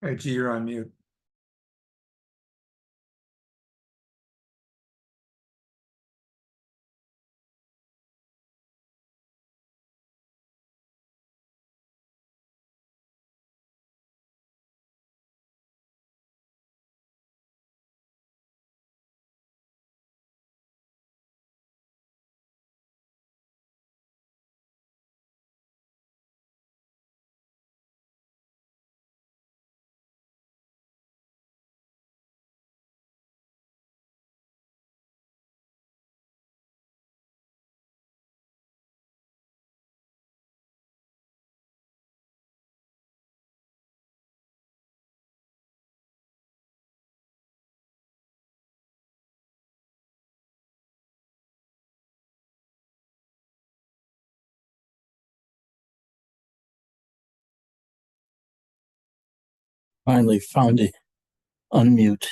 Hey, G, you're on mute. Finally found it. Unmute.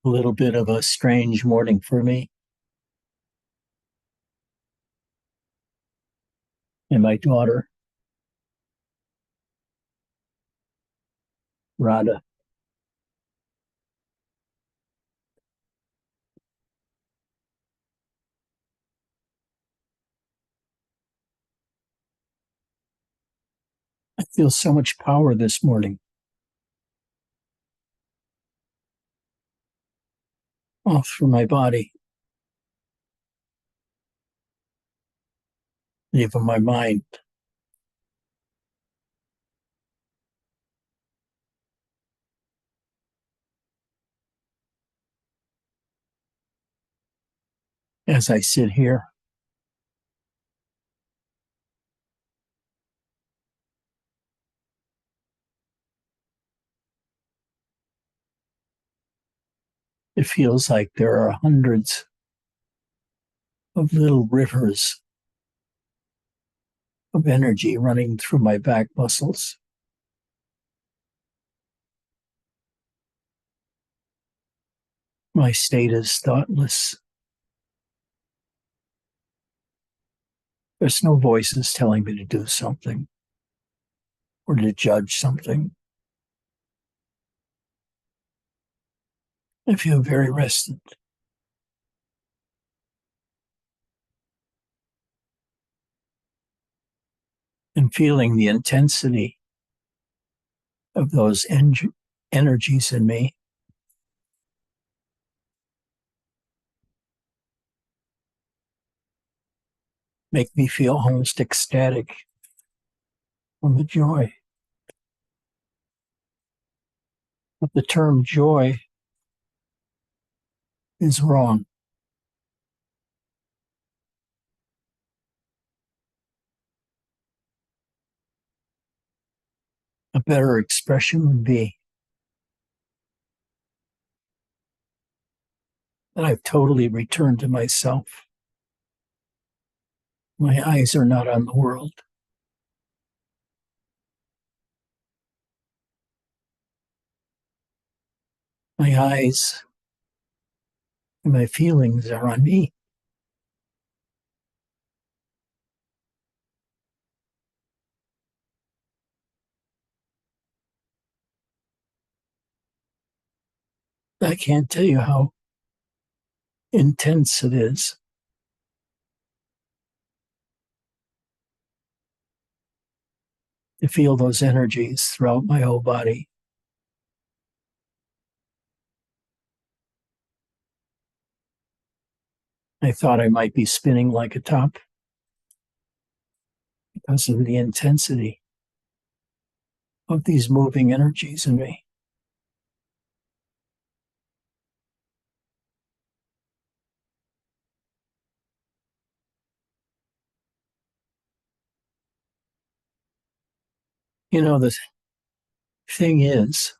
A little bit of a strange morning for me. And my daughter, Radha. I feel so much power this morning. All through my body. Even my mind. As I sit here. It feels like there are hundreds of little rivers of energy running through my back muscles. My state is thoughtless. There's no voices telling me to do something or to judge something. I feel very rested. And feeling the intensity of those energies in me. Make me feel almost ecstatic from the joy. But the term joy is wrong. A better expression would be that I've totally returned to myself. My eyes are not on the world. My eyes and my feelings are on me. I can't tell you how intense it is. To feel those energies throughout my whole body. I thought I might be spinning like a top because of the intensity of these moving energies in me. You know, the thing is,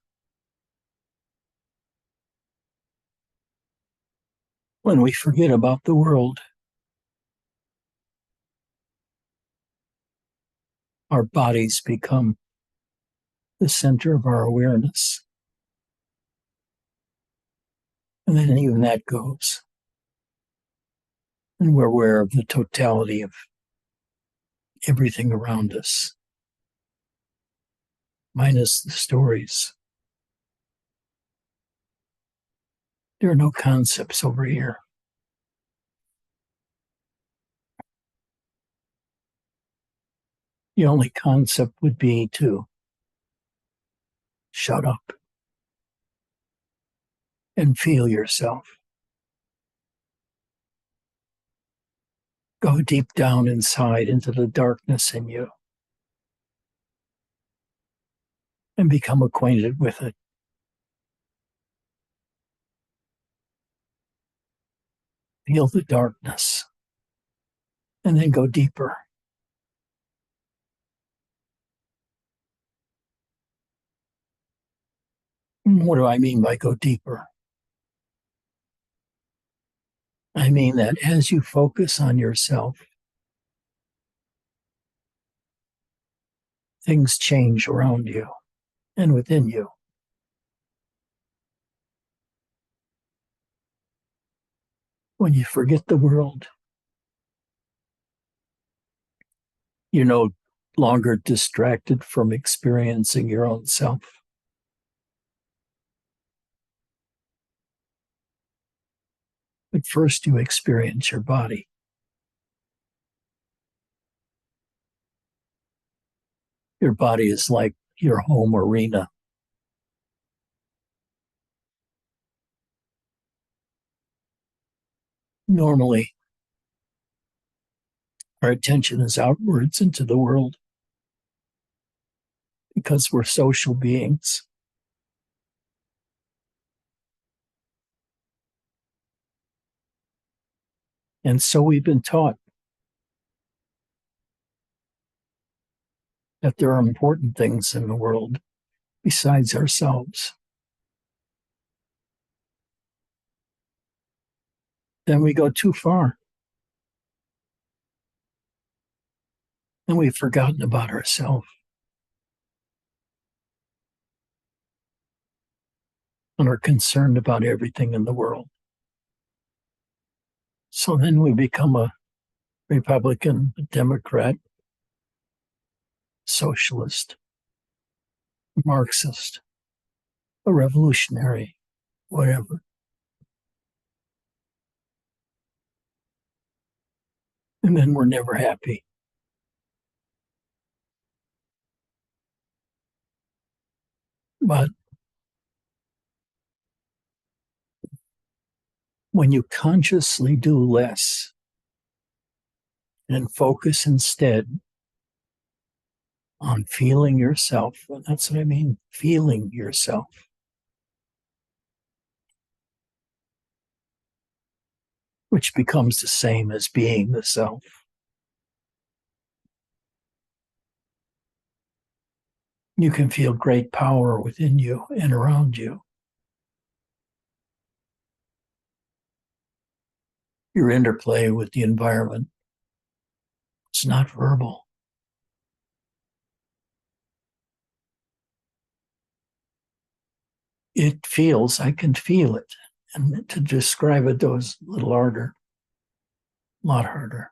When we forget about the world, our bodies become the center of our awareness. And then even that goes. And we're aware of the totality of everything around us, minus the stories. There are no concepts over here. The only concept would be to shut up and feel yourself. Go deep down inside into the darkness in you and become acquainted with it. Feel the darkness and then go deeper. What do I mean by go deeper? I mean that as you focus on yourself, things change around you and within you. When you forget the world, you're no longer distracted from experiencing your own self. But first you experience your body. Your body is like your home arena. Normally, our attention is outwards into the world because we're social beings. And so we've been taught that there are important things in the world besides ourselves. Then we go too far. And we've forgotten about ourselves. And are concerned about everything in the world. So then we become a Republican, a Democrat, socialist, a Marxist, a revolutionary, whatever. And then we're never happy. But when you consciously do less and focus instead on feeling yourself, and that's what I mean, feeling yourself, which becomes the same as being the self. You can feel great power within you and around you. Your interplay with the environment, it's not verbal. It feels, I can feel it. And to describe it, though, is a little harder, a lot harder.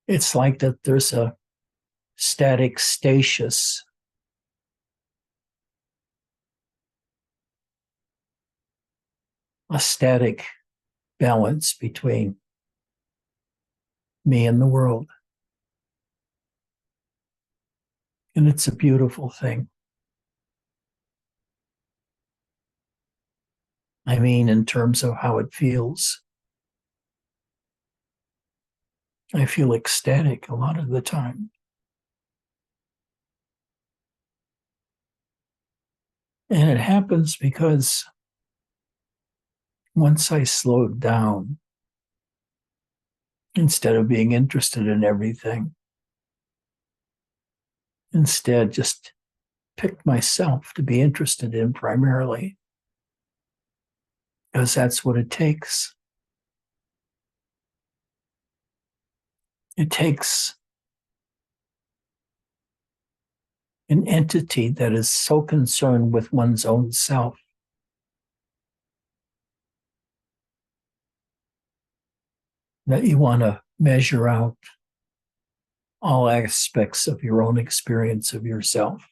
It's like that there's a static stasis, a static balance between me and the world. And it's a beautiful thing. I mean, in terms of how it feels. I feel ecstatic a lot of the time. And it happens because once I slowed down, instead of being interested in everything, instead just picked myself to be interested in primarily. because that's what it takes. It takes an entity that is so concerned with one's own self that you want to measure out all aspects of your own experience of yourself.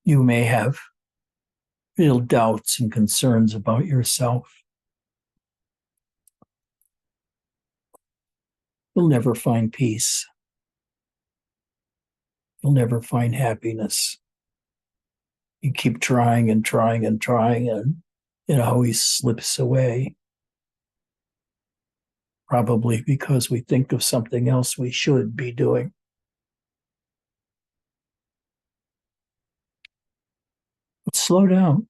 You may have real doubts and concerns about yourself. You'll never find peace. You'll never find happiness. You keep trying and trying and trying, and it always slips away. Probably because we think of something else we should be doing. But slow down.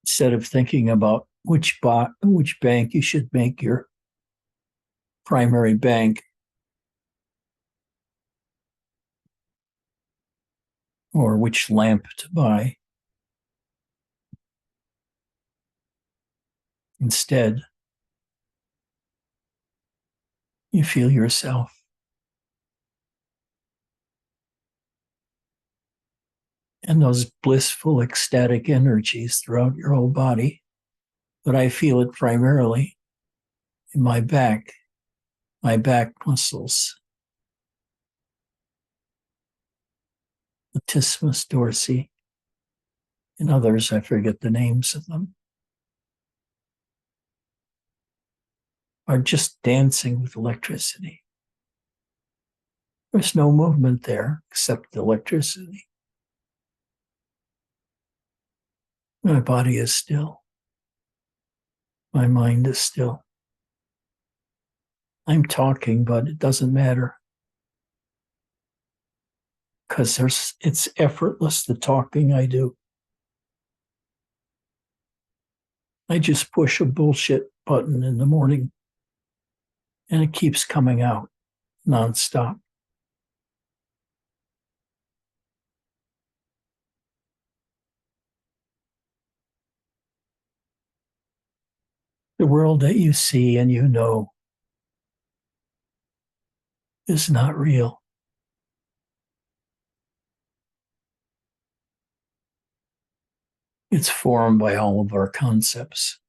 Instead of thinking about which bank you should make your primary bank, or which lamp to buy. Instead, you feel yourself. And those blissful, ecstatic energies throughout your whole body. But I feel it primarily in my back muscles, latissimus dorsi, and others, I forget the names of them, are just dancing with electricity. There's no movement there except the electricity. My body is still. My mind is still. I'm talking, but it doesn't matter. Because it's effortless, the talking I do. I just push a bullshit button in the morning and it keeps coming out nonstop. The world that you see and you know is not real. It's formed by all of our concepts.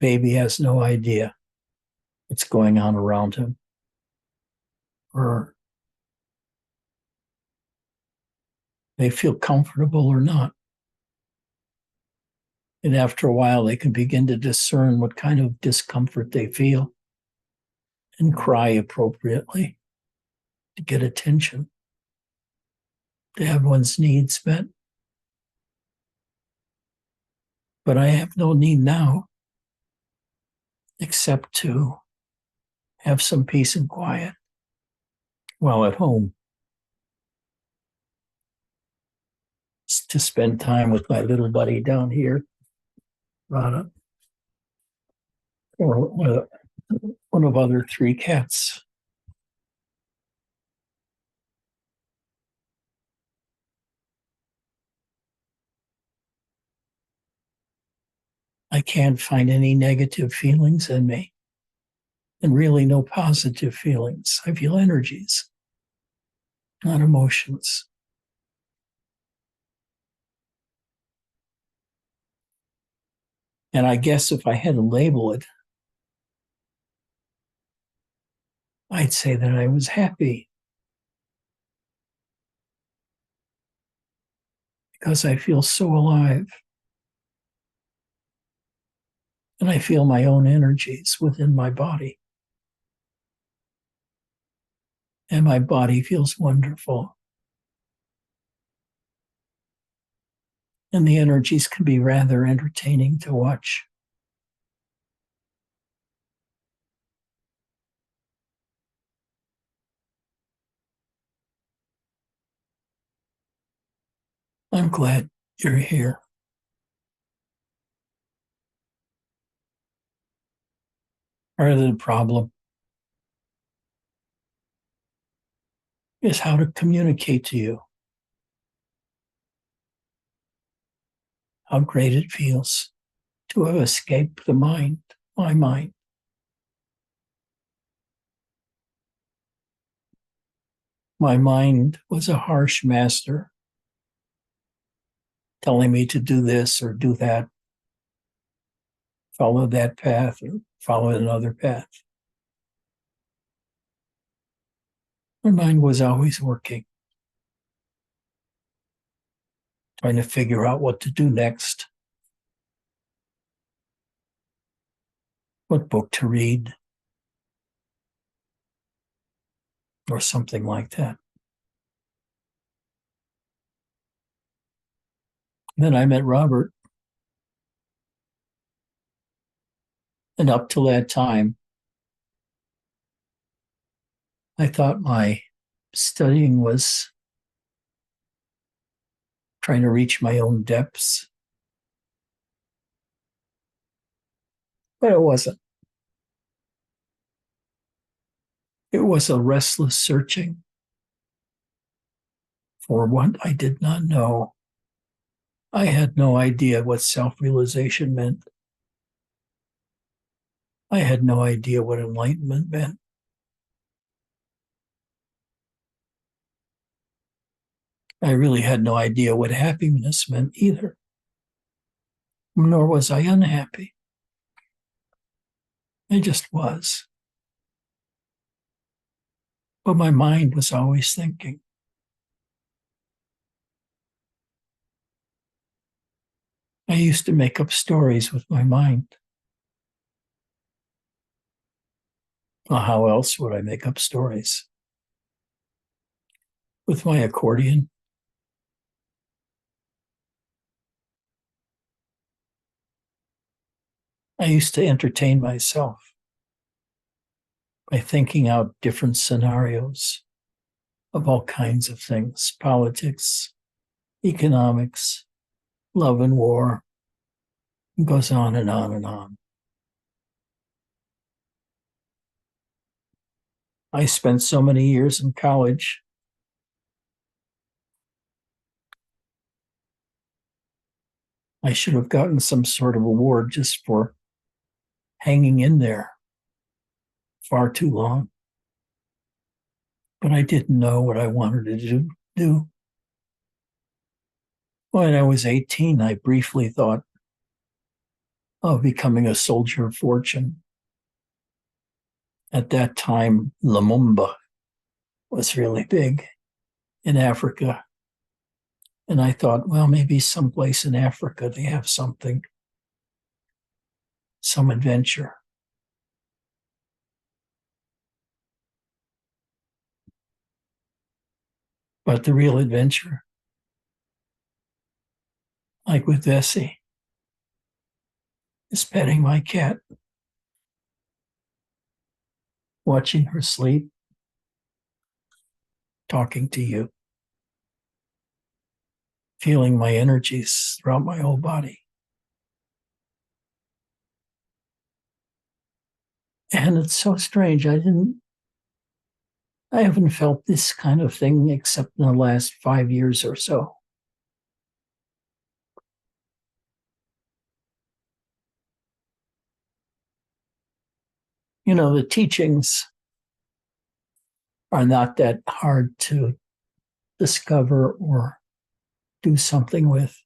Baby has no idea what's going on around him, or they feel comfortable or not. And after a while, they can begin to discern what kind of discomfort they feel and cry appropriately to get attention, to have one's needs met. But I have no need now except to have some peace and quiet while at home, to spend time with my little buddy down here, Rana, or one of other three cats. I can't find any negative feelings in me, and really no positive feelings. I feel energies, not emotions. And I guess if I had to label it, I'd say that I was happy because I feel so alive. And I feel my own energies within my body. And my body feels wonderful. And the energies can be rather entertaining to watch. I'm glad you're here. Part of the problem is how to communicate to you how great it feels to have escaped the mind, my mind. My mind was a harsh master telling me to do this or do that, follow that path or follow another path. My mind was always working, trying to figure out what to do next, what book to read, or something like that. Then I met Robert, and up till that time, I thought my studying was trying to reach my own depths, but it wasn't. It was a restless searching for what I did not know. I had no idea what self-realization meant. I had no idea what enlightenment meant. I really had no idea what happiness meant either, nor was I unhappy. I just was. But my mind was always thinking. I used to make up stories with my mind. Well, how else would I make up stories? With my accordion. I used to entertain myself by thinking out different scenarios of all kinds of things: politics, economics, love and war. It goes on and on and on. I spent so many years in college. I should have gotten some sort of award just for hanging in there far too long. But I didn't know what I wanted to do. When I was 18, I briefly thought of becoming a soldier of fortune. At that time, Lumumba was really big in Africa. And I thought, well, maybe someplace in Africa they have something, some adventure. But the real adventure, like with Vesey, is petting my cat, watching her sleep, talking to you, feeling my energies throughout my whole body. And it's so strange. I haven't felt this kind of thing except in the last 5 years or so. You know, the teachings are not that hard to discover or do something with.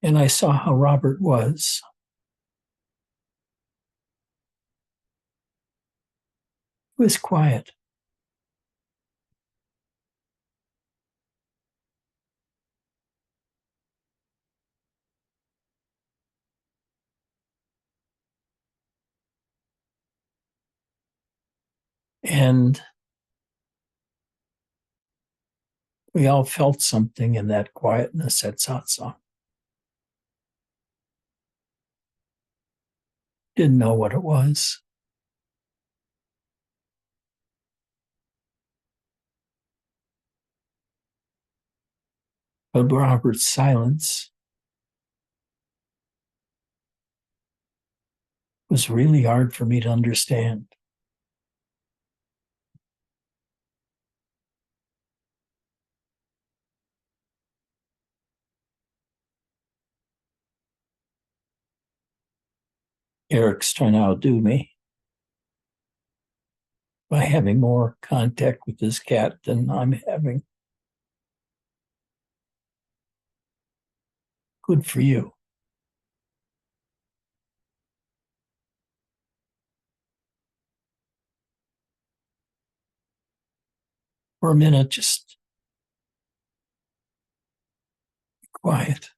And I saw how Robert was. He was quiet. And we all felt something in that quietness at satsang. Didn't know what it was. But Robert's silence was really hard for me to understand. Eric's trying to outdo me by having more contact with his cat than I'm having. Good for you. For a minute, just be quiet.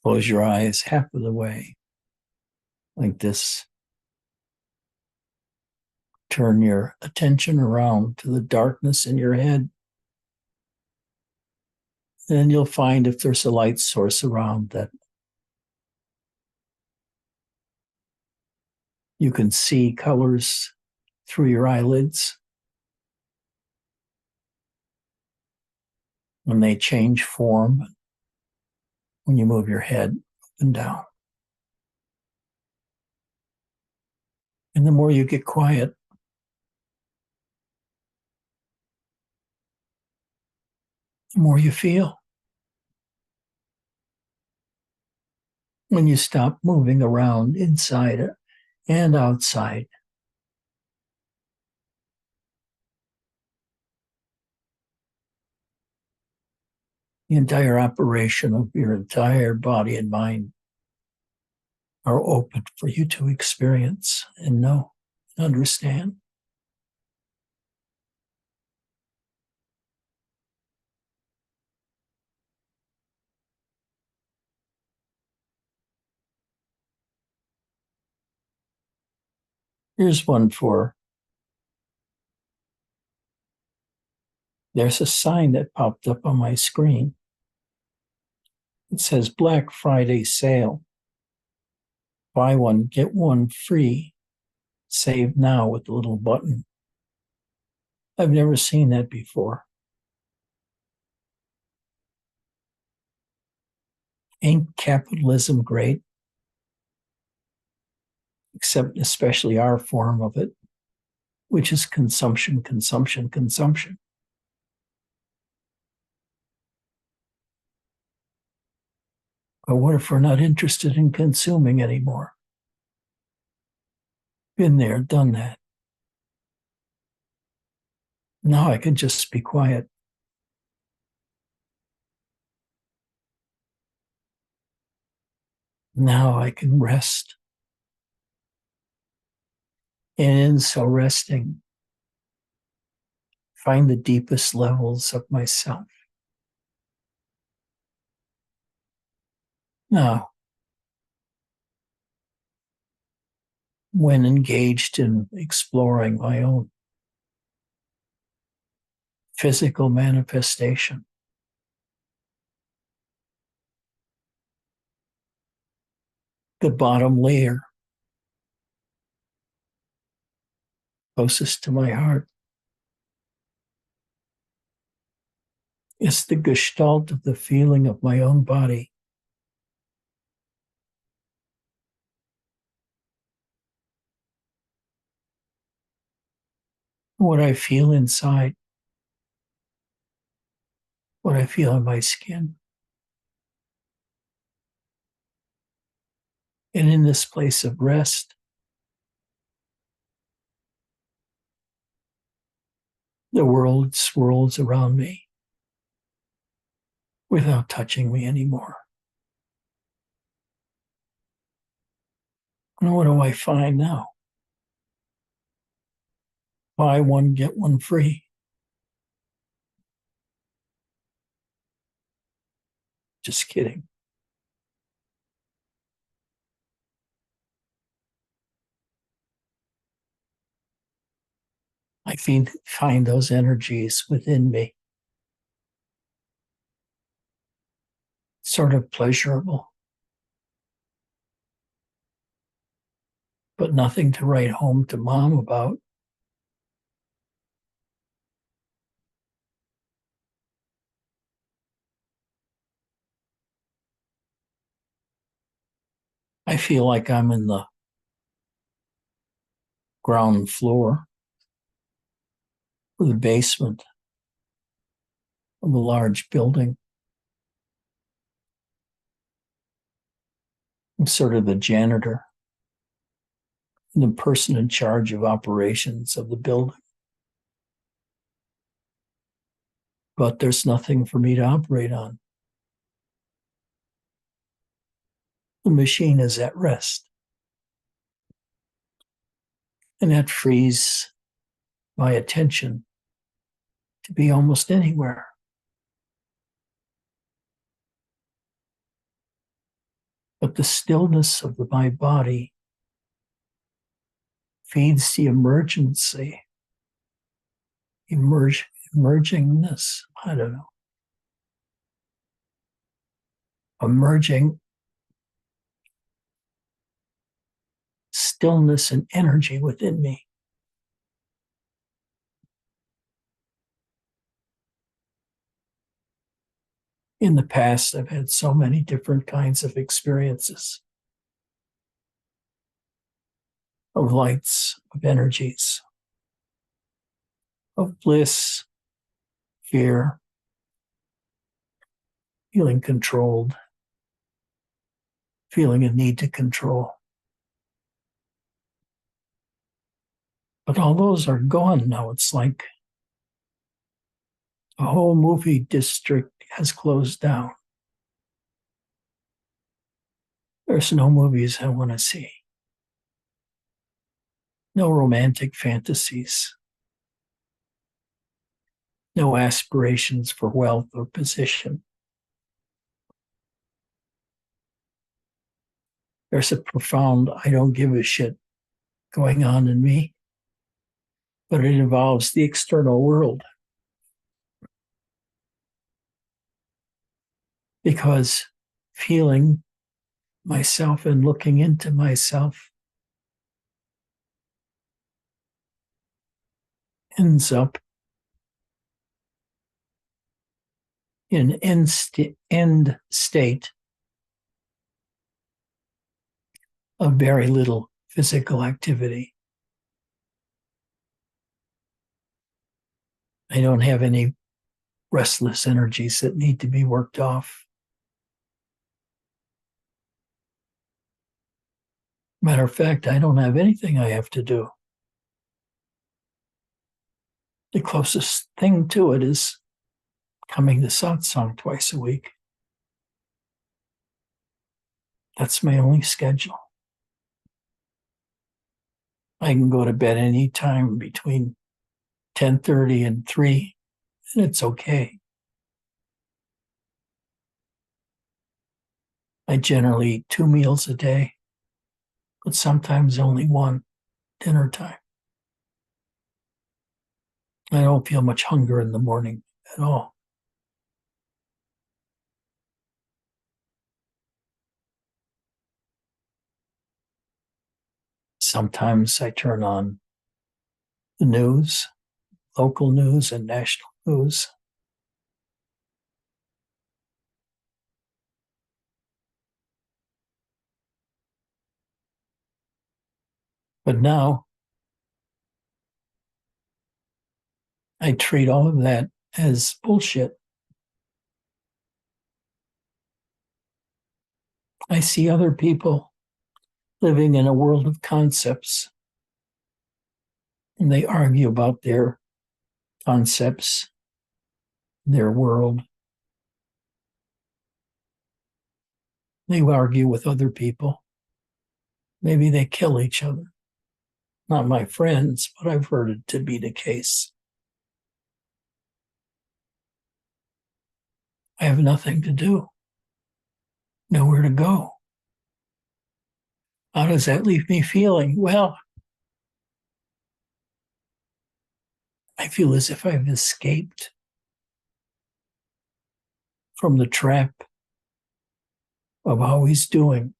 Close your eyes half of the way, like this. Turn your attention around to the darkness in your head. Then you'll find if there's a light source around that you can see colors through your eyelids. When they change form, when you move your head up and down. And the more you get quiet, the more you feel. When you stop moving around inside and outside, the entire operation of your entire body and mind are open for you to experience and know and understand. Here's one for, there's a sign that popped up on my screen. It says Black Friday sale. Buy one, get one free. Save now with the little button. I've never seen that before. Ain't capitalism great? Except especially our form of it, which is consumption, consumption, consumption. But what if we're not interested in consuming anymore? Been there, done that. Now I can just be quiet. Now I can rest. And in so resting, find the deepest levels of myself. Now, when engaged in exploring my own physical manifestation, the bottom layer, closest to my heart, is the gestalt of the feeling of my own body. What I feel inside, what I feel in my skin. And in this place of rest, the world swirls around me without touching me anymore. And what do I find now? Buy one, get one free. Just kidding. I find those energies within me sort of pleasurable, but nothing to write home to mom about. I feel like I'm in the ground floor or the basement of a large building. I'm sort of the janitor, the person in charge of operations of the building. But there's nothing for me to operate on. The machine is at rest. And that frees my attention to be almost anywhere. But the stillness of my body feeds the emergency, emergingness, I don't know, emerging stillness and energy within me. In the past, I've had so many different kinds of experiences of lights, of energies, of bliss, fear, feeling controlled, feeling a need to control. But all those are gone now. It's like a whole movie district has closed down. There's no movies I want to see. No romantic fantasies. No aspirations for wealth or position. There's a profound I don't give a shit going on in me, but it involves the external world. Because feeling myself and looking into myself ends up in end state of very little physical activity. I don't have any restless energies that need to be worked off. Matter of fact, I don't have anything I have to do. The closest thing to it is coming to satsang twice a week. That's my only schedule. I can go to bed any time between 10:30 and 3, and it's okay. I generally eat 2 meals a day, but sometimes only one, dinner time. I don't feel much hunger in the morning at all. Sometimes I turn on the news, local news and national news. But now I treat all of that as bullshit. I see other people living in a world of concepts, and they argue about their concepts, their world. They argue with other people. Maybe they kill each other. Not my friends, but I've heard it to be the case. I have nothing to do, nowhere to go. How does that leave me feeling? Well, I feel as if I've escaped from the trap of always doing.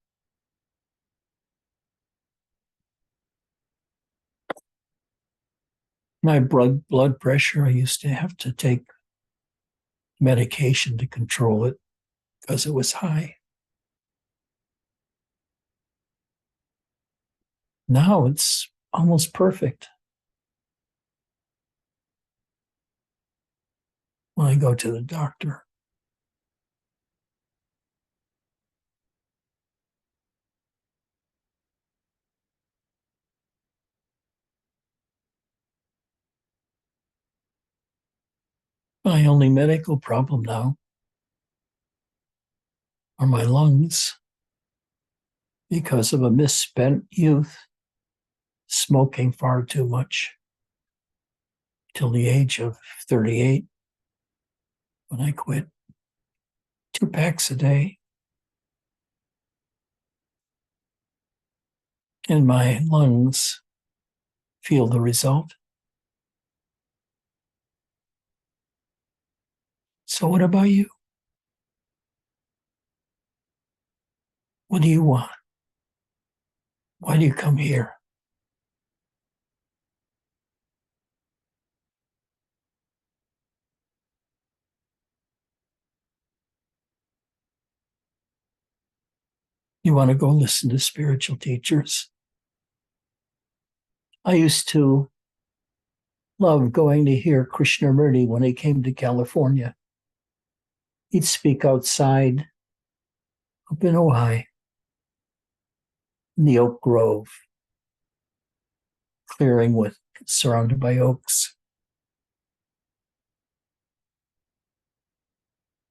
My blood pressure, I used to have to take medication to control it because it was high. Now it's almost perfect. When I go to the doctor, my only medical problem now are my lungs because of a misspent youth, smoking far too much till the age of 38 when I quit. 2 packs a day. And my lungs feel the result. So what about you? What do you want? Why do you come here? You want to go listen to spiritual teachers? I used to love going to hear Krishnamurti when he came to California. He'd speak outside up in Ojai, in the oak grove, clearing with surrounded by oaks.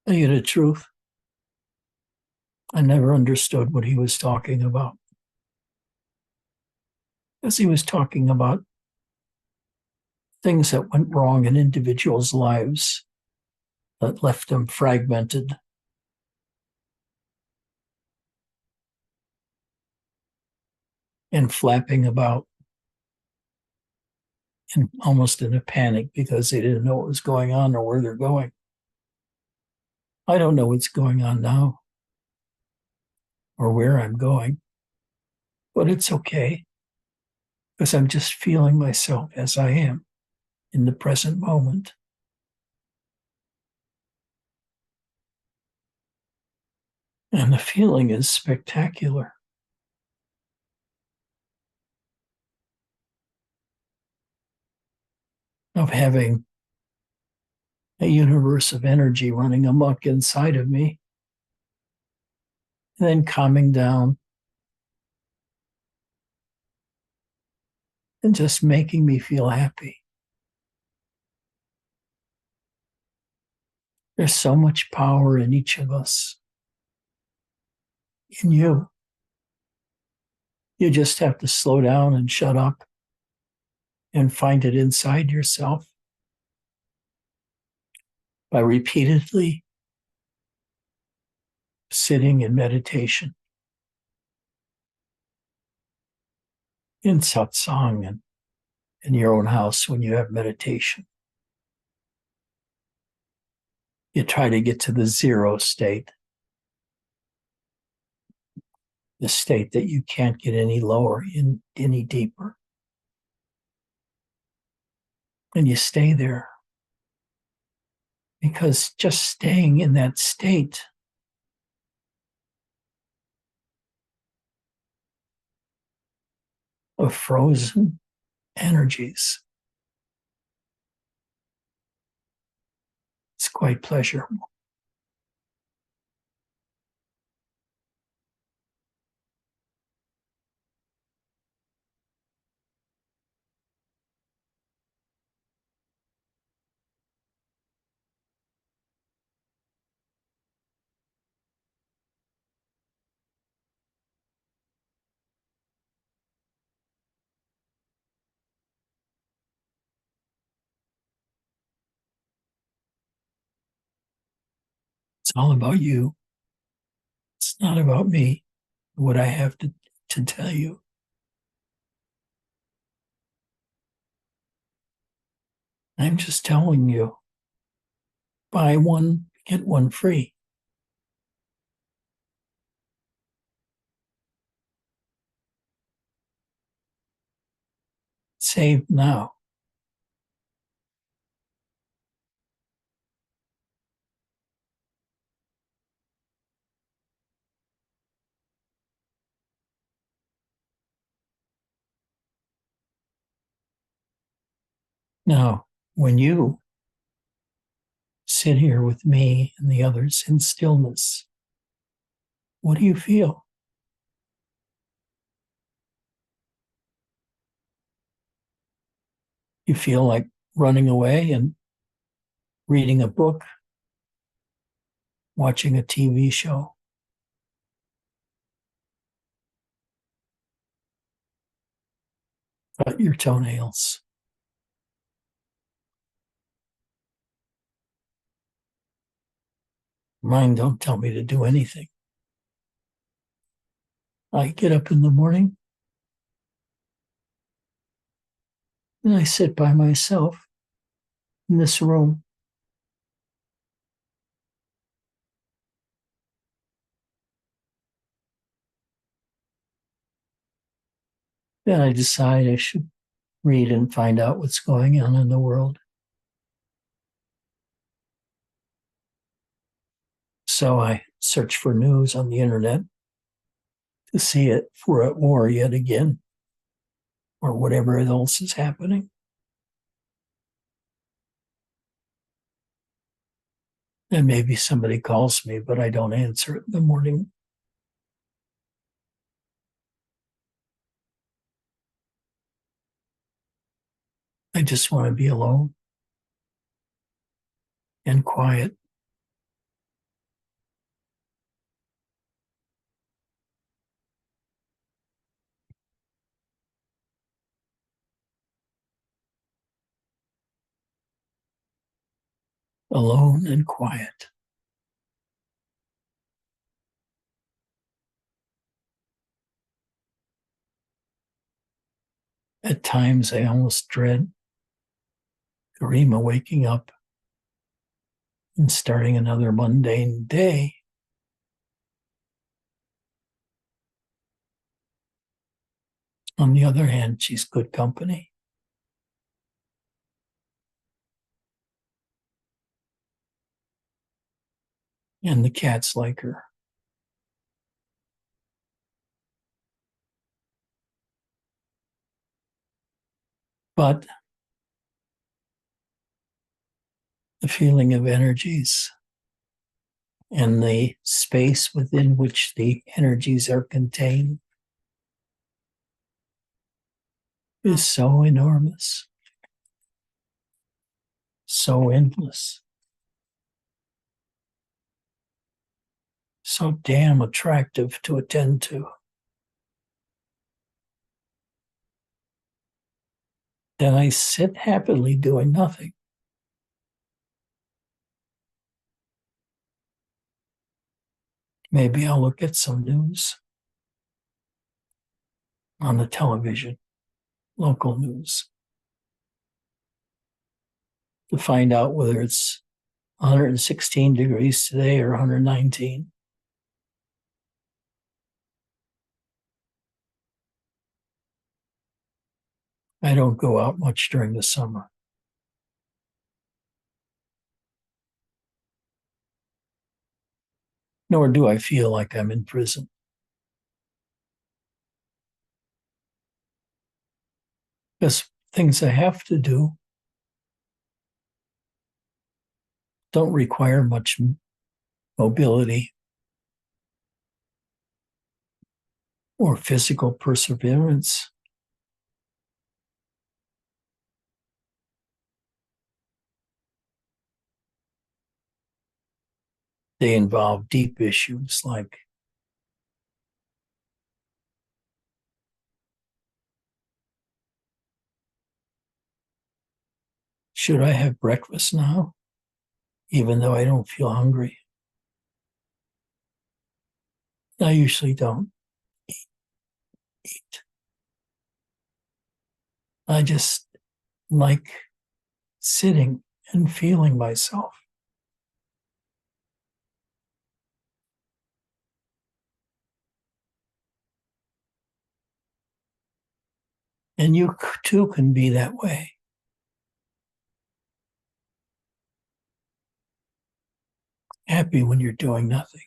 Tell you the truth, I never understood what he was talking about. Because he was talking about things that went wrong in individuals' lives that left them fragmented. And flapping about and almost in a panic because they didn't know what was going on or where they're going. I don't know what's going on now or where I'm going, but it's okay because I'm just feeling myself as I am in the present moment. And the feeling is spectacular. Of having a universe of energy running amok inside of me, and then calming down and just making me feel happy. There's so much power in each of us, in you. You just have to slow down and shut up and find it inside yourself by repeatedly sitting in meditation, in satsang, and in your own house when you have meditation. You try to get to the zero state, the state that you can't get any lower, any deeper. And you stay there because just staying in that state of frozen energies, it's quite pleasurable. It's all about you. It's not about me, what I have to tell you. I'm just telling you, buy one, get one free. Save now. Now, when you sit here with me and the others in stillness, what do you feel? You feel like running away and reading a book, watching a TV show. Cut your toenails. Mine don't tell me to do anything. I get up in the morning and I sit by myself in this room. Then I decide I should read and find out what's going on in the world. So I search for news on the internet to see if we're at war yet again or whatever else is happening. And maybe somebody calls me, but I don't answer it in the morning. I just want to be alone and quiet. Alone and quiet. At times, I almost dread Karima waking up and starting another mundane day. On the other hand, she's good company. And the cats like her. But the feeling of energies and the space within which the energies are contained is so enormous, so endless, so damn attractive to attend to, that I sit happily doing nothing. Maybe I'll look at some news on the television, local news, to find out whether it's 116 degrees today or 119. I don't go out much during the summer. Nor do I feel like I'm in prison. Because things I have to do don't require much mobility or physical perseverance. They involve deep issues like should I have breakfast now, even though I don't feel hungry? I usually don't eat. I just like sitting and feeling myself. And you too can be that way. Happy when you're doing nothing,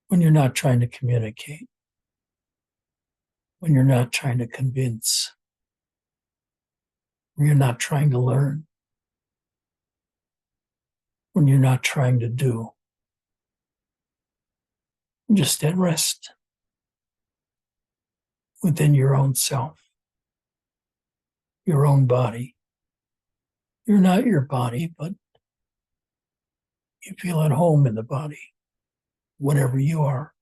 when you're not trying to communicate, when you're not trying to convince, when you're not trying to learn, when you're not trying to do. Just at rest within your own self, your own body. You're not your body, but you feel at home in the body, whatever you are.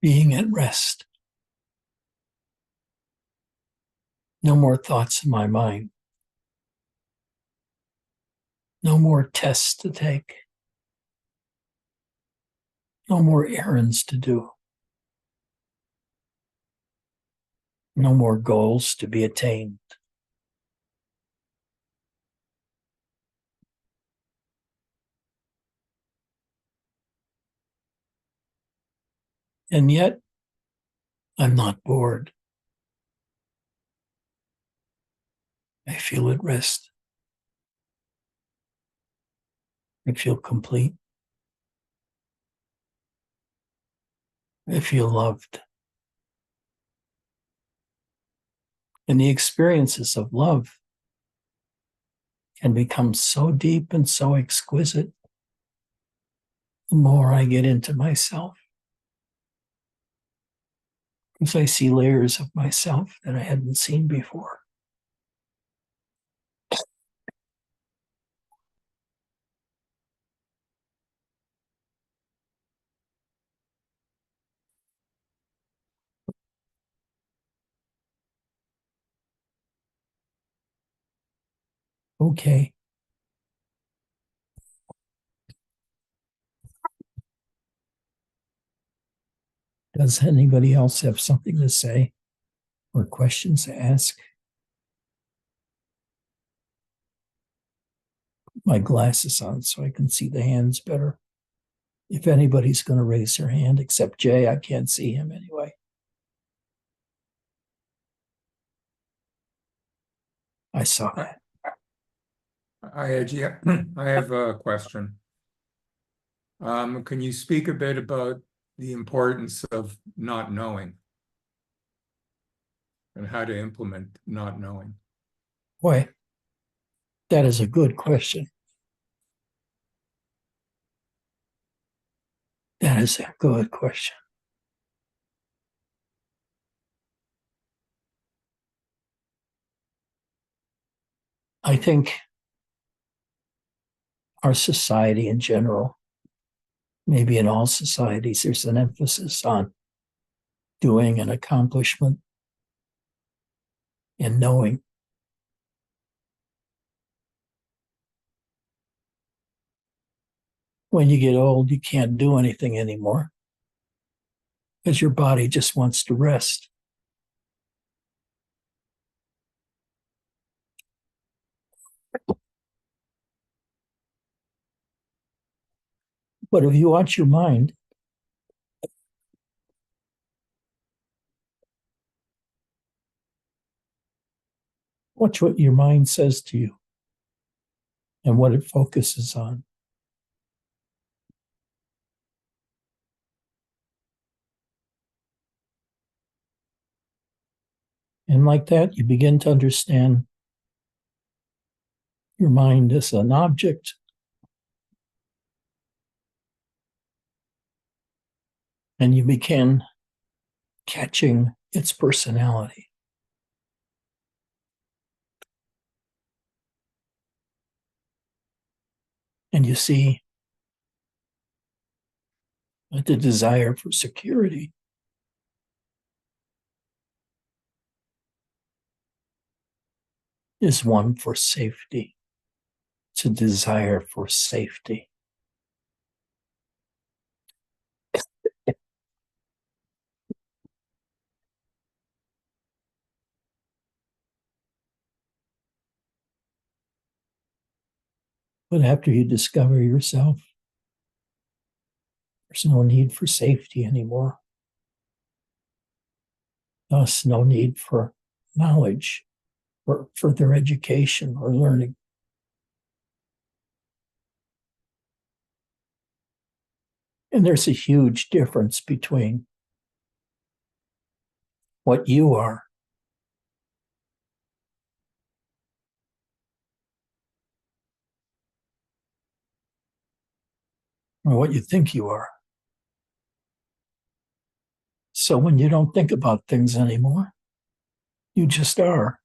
Being at rest. No more thoughts in my mind. No more tests to take. No more errands to do. No more goals to be attained. And yet, I'm not bored. I feel at rest. I feel complete. I feel loved. And the experiences of love can become so deep and so exquisite the more I get into myself. Because I see layers of myself that I hadn't seen before. Okay. Does anybody else have something to say or questions to ask? Put my glasses on so I can see the hands better. If anybody's going to raise their hand, except Jay, I can't see him anyway. I saw that. Hi, Edgy. I have a question. Can you speak a bit about the importance of not knowing and how to implement not knowing? Boy, that is a good question. That is a good question. I think our society in general, maybe in all societies, there's an emphasis on doing and accomplishment and knowing. When you get old, you can't do anything anymore because your body just wants to rest. But if you watch your mind, watch what your mind says to you and what it focuses on. And like that, you begin to understand your mind as an object. And you begin catching its personality. And you see that the desire for security is one for safety. It's a desire for safety. But after you discover yourself, there's no need for safety anymore. Thus, no need for knowledge. for further education or learning. And there's a huge difference between what you are and what you think you are. So when you don't think about things anymore, you just are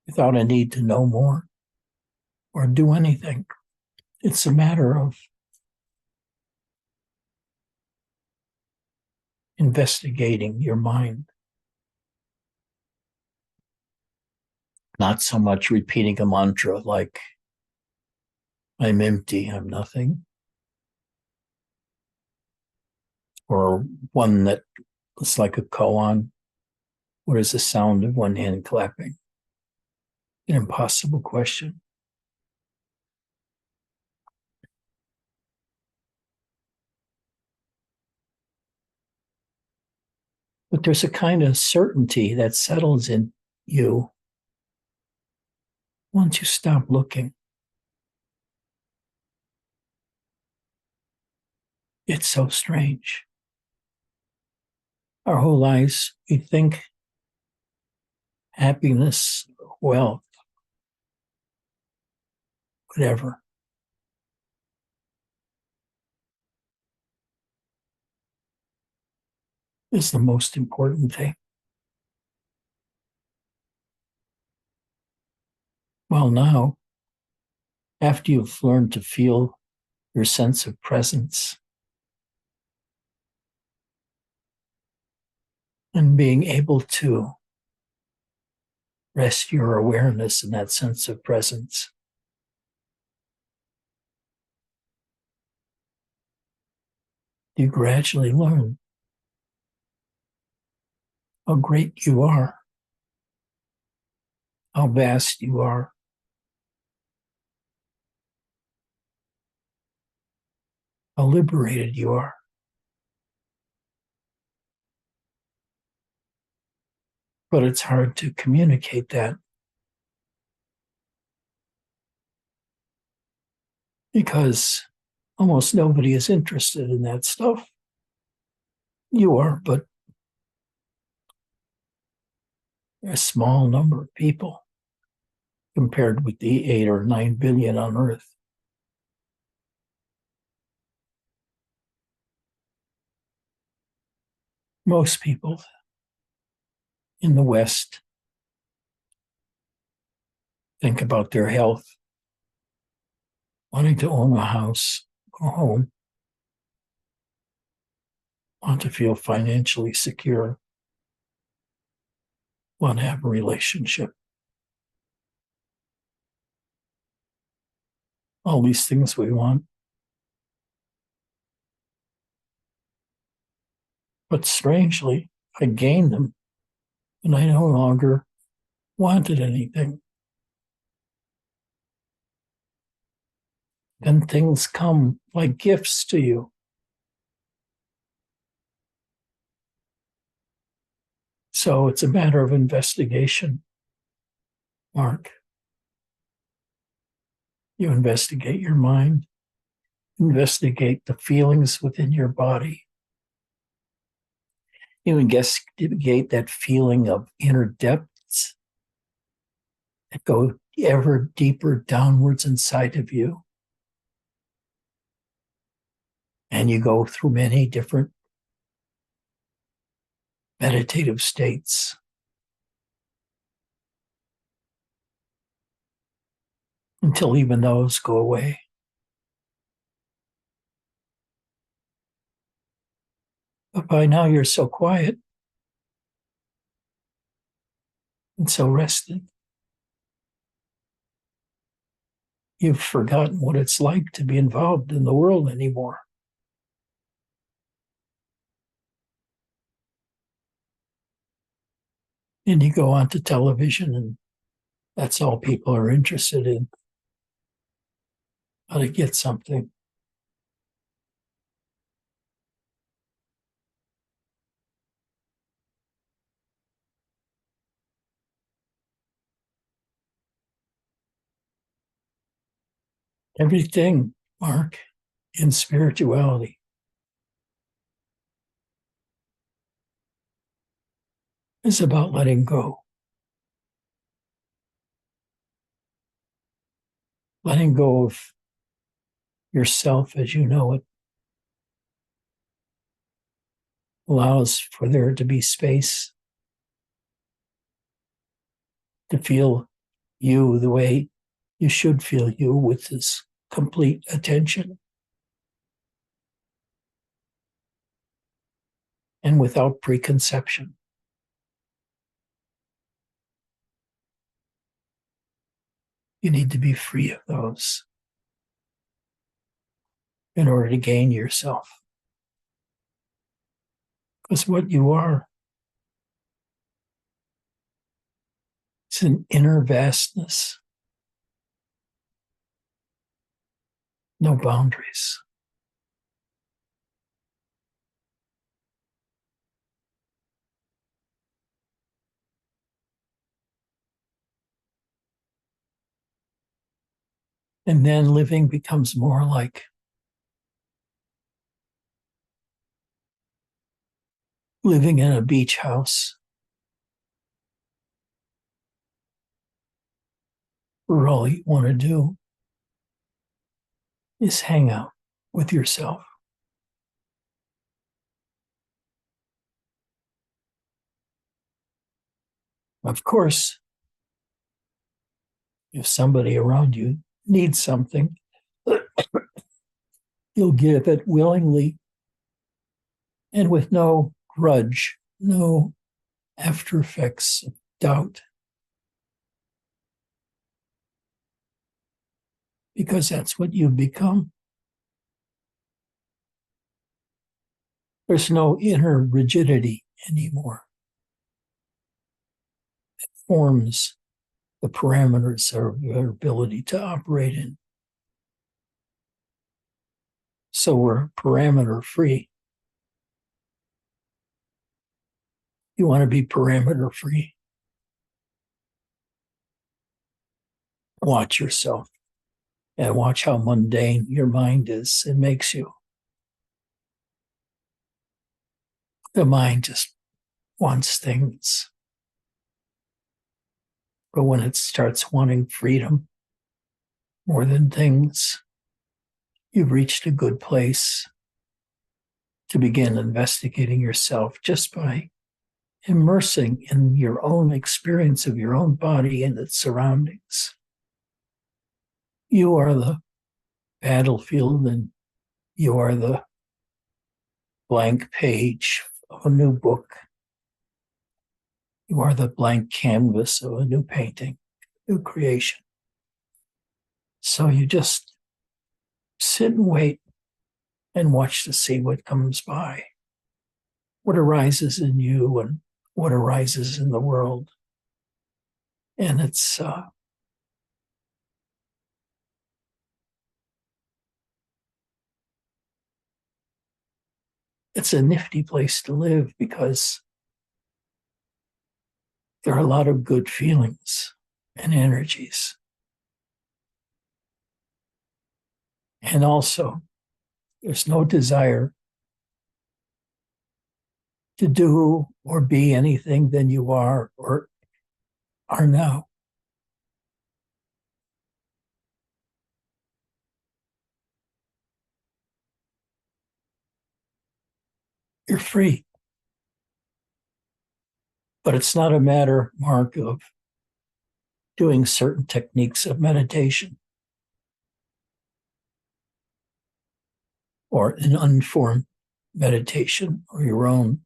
without a need to know more or do anything. It's a matter of investigating your mind, not so much repeating a mantra like, I'm empty, I'm nothing, or one that is like a koan. What is the sound of one hand clapping? An impossible question. But there's a kind of certainty that settles in you once you stop looking. It's so strange. Our whole lives, we think happiness, wealth, whatever, is the most important thing. Well, now, after you've learned to feel your sense of presence and being able to rest your awareness in that sense of presence, you gradually learn how great you are, how vast you are, how liberated you are. But it's hard to communicate that because almost nobody is interested in that stuff. You are, but a small number of people compared with the 8 or 9 billion on Earth. Most people in the West think about their health, wanting to own a house, a home, want to feel financially secure, want to have a relationship. All these things we want. But strangely, I gained them and I no longer wanted anything. Then things come like gifts to you. So it's a matter of investigation, Mark. You investigate your mind, investigate the feelings within your body. You investigate that feeling of inner depths that go ever deeper downwards inside of you. And you go through many different meditative states. Until even those go away. But by now you're so quiet and so rested. You've forgotten what it's like to be involved in the world anymore. And you go onto television and that's all people are interested in. How to get something. Everything, Mark, in spirituality is about letting go. Letting go of yourself as you know it allows for there to be space to feel you the way you should feel you, with this complete attention and without preconception. You need to be free of those in order to gain yourself. Because what you are is an inner vastness, no boundaries. And then living becomes more like living in a beach house where all you want to do is hang out with yourself. Of course, if somebody around you needs something, you'll give it willingly and with no grudge, no after effects of doubt. Because that's what you've become. There's no inner rigidity anymore. It forms the parameters of your ability to operate in. So we're parameter free. You want to be parameter free. Watch yourself and watch how mundane your mind is. It makes you. The mind just wants things. But when it starts wanting freedom more than things, you've reached a good place to begin investigating yourself just by immersing in your own experience of your own body and its surroundings. You are the battlefield and you are the blank page of a new book. You are the blank canvas of a new painting, new creation. So you just sit and wait and watch to see what comes by, what arises in you and what arises in the world. And it's a nifty place to live because there are a lot of good feelings and energies. And also, there's no desire to do or be anything than you are or are now. You're free. But it's not a matter, Mark, of doing certain techniques of meditation or an unformed meditation or your own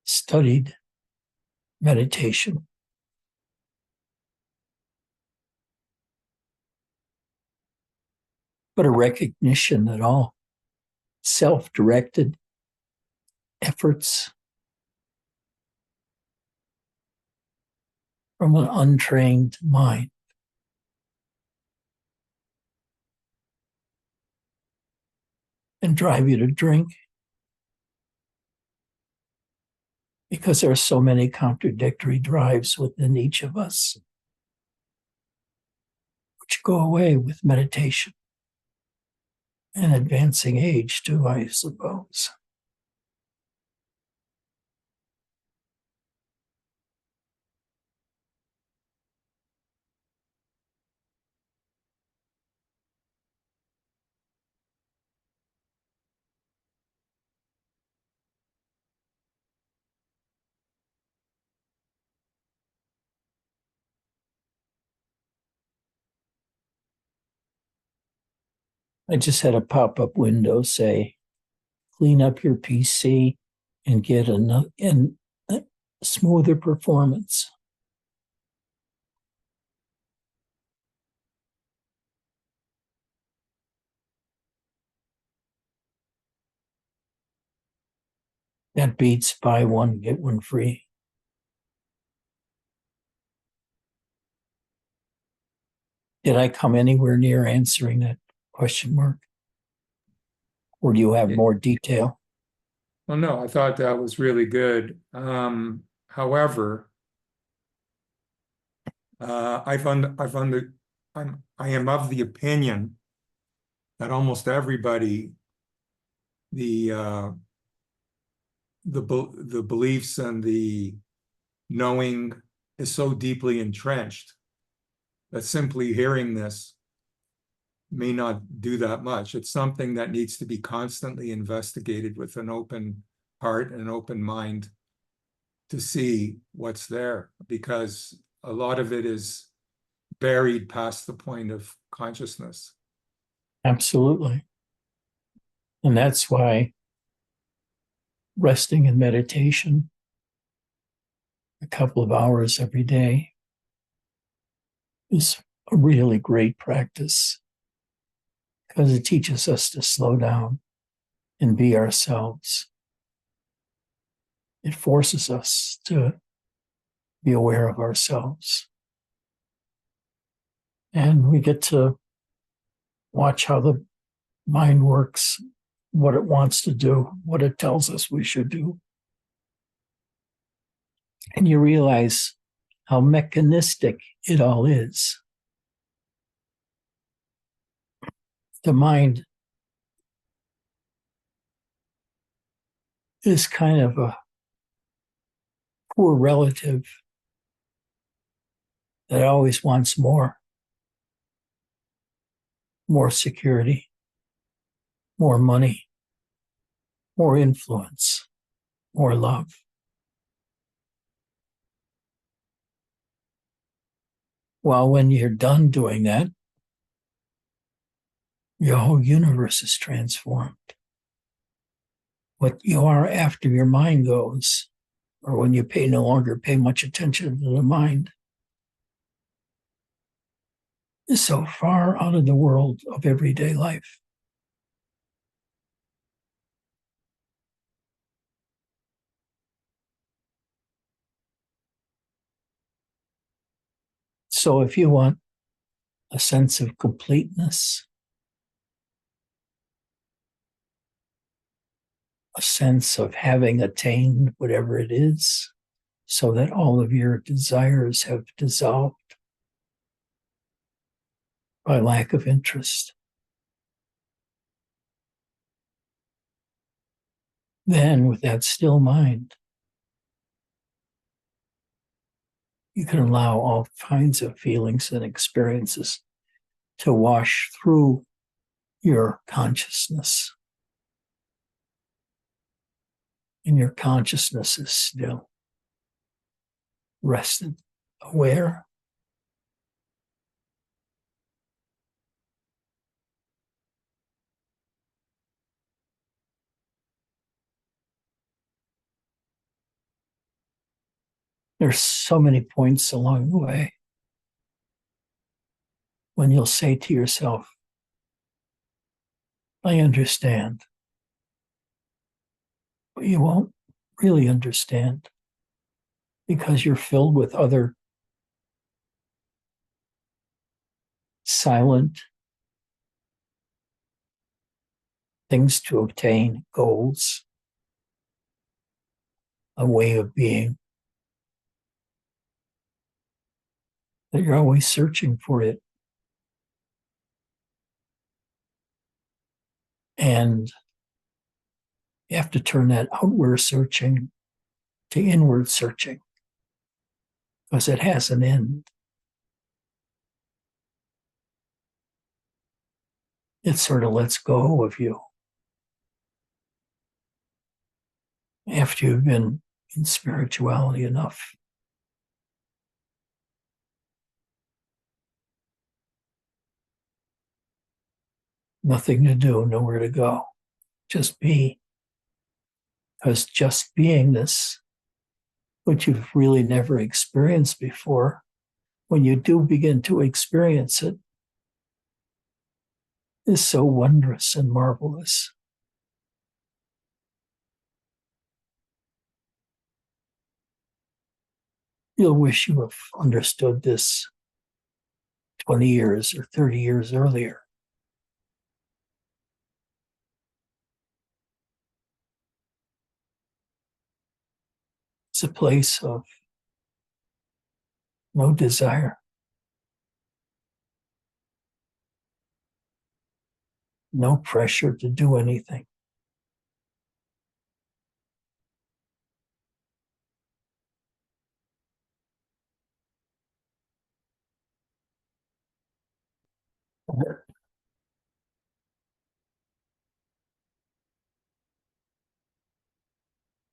studied meditation. But a recognition that all self-directed efforts from an untrained mind and drive you to drink because there are so many contradictory drives within each of us, which go away with meditation and advancing age too, I suppose. I just had a pop-up window say, clean up your PC and get a smoother performance. That beats buy one, get one free. Did I come anywhere near answering that question mark? Or do you have more detail? Well, no, I thought that was really good. However, I am of the opinion that almost everybody, the beliefs and the knowing is so deeply entrenched that simply hearing this may not do that much. It's something that needs to be constantly investigated with an open heart and an open mind to see what's there, because a lot of it is buried past the point of consciousness. Absolutely. And that's why resting in meditation a couple of hours every day is a really great practice, because it teaches us to slow down and be ourselves. It forces us to be aware of ourselves. And we get to watch how the mind works, what it wants to do, what it tells us we should do. And you realize how mechanistic it all is. The mind is kind of a poor relative that always wants more security, more money, more influence, more love. Well, when you're done doing that, your whole universe is transformed. What you are after your mind goes, or when you no longer pay much attention to the mind, is so far out of the world of everyday life. So if you want a sense of completeness, a sense of having attained whatever it is, so that all of your desires have dissolved by lack of interest, then with that still mind, you can allow all kinds of feelings and experiences to wash through your consciousness. And your consciousness is still rested, aware. There's so many points along the way when you'll say to yourself, I understand. But you won't really understand, because you're filled with other silent things to obtain, goals, a way of being, that you're always searching for it. And you have to turn that outward searching to inward searching, because it has an end. It sort of lets go of you. After you've been in spirituality enough. Nothing to do, nowhere to go. Just be. Because just beingness, which you've really never experienced before, when you do begin to experience it, is so wondrous and marvelous. You'll wish you have understood this 20 years or 30 years earlier. It's a place of no desire, no pressure to do anything.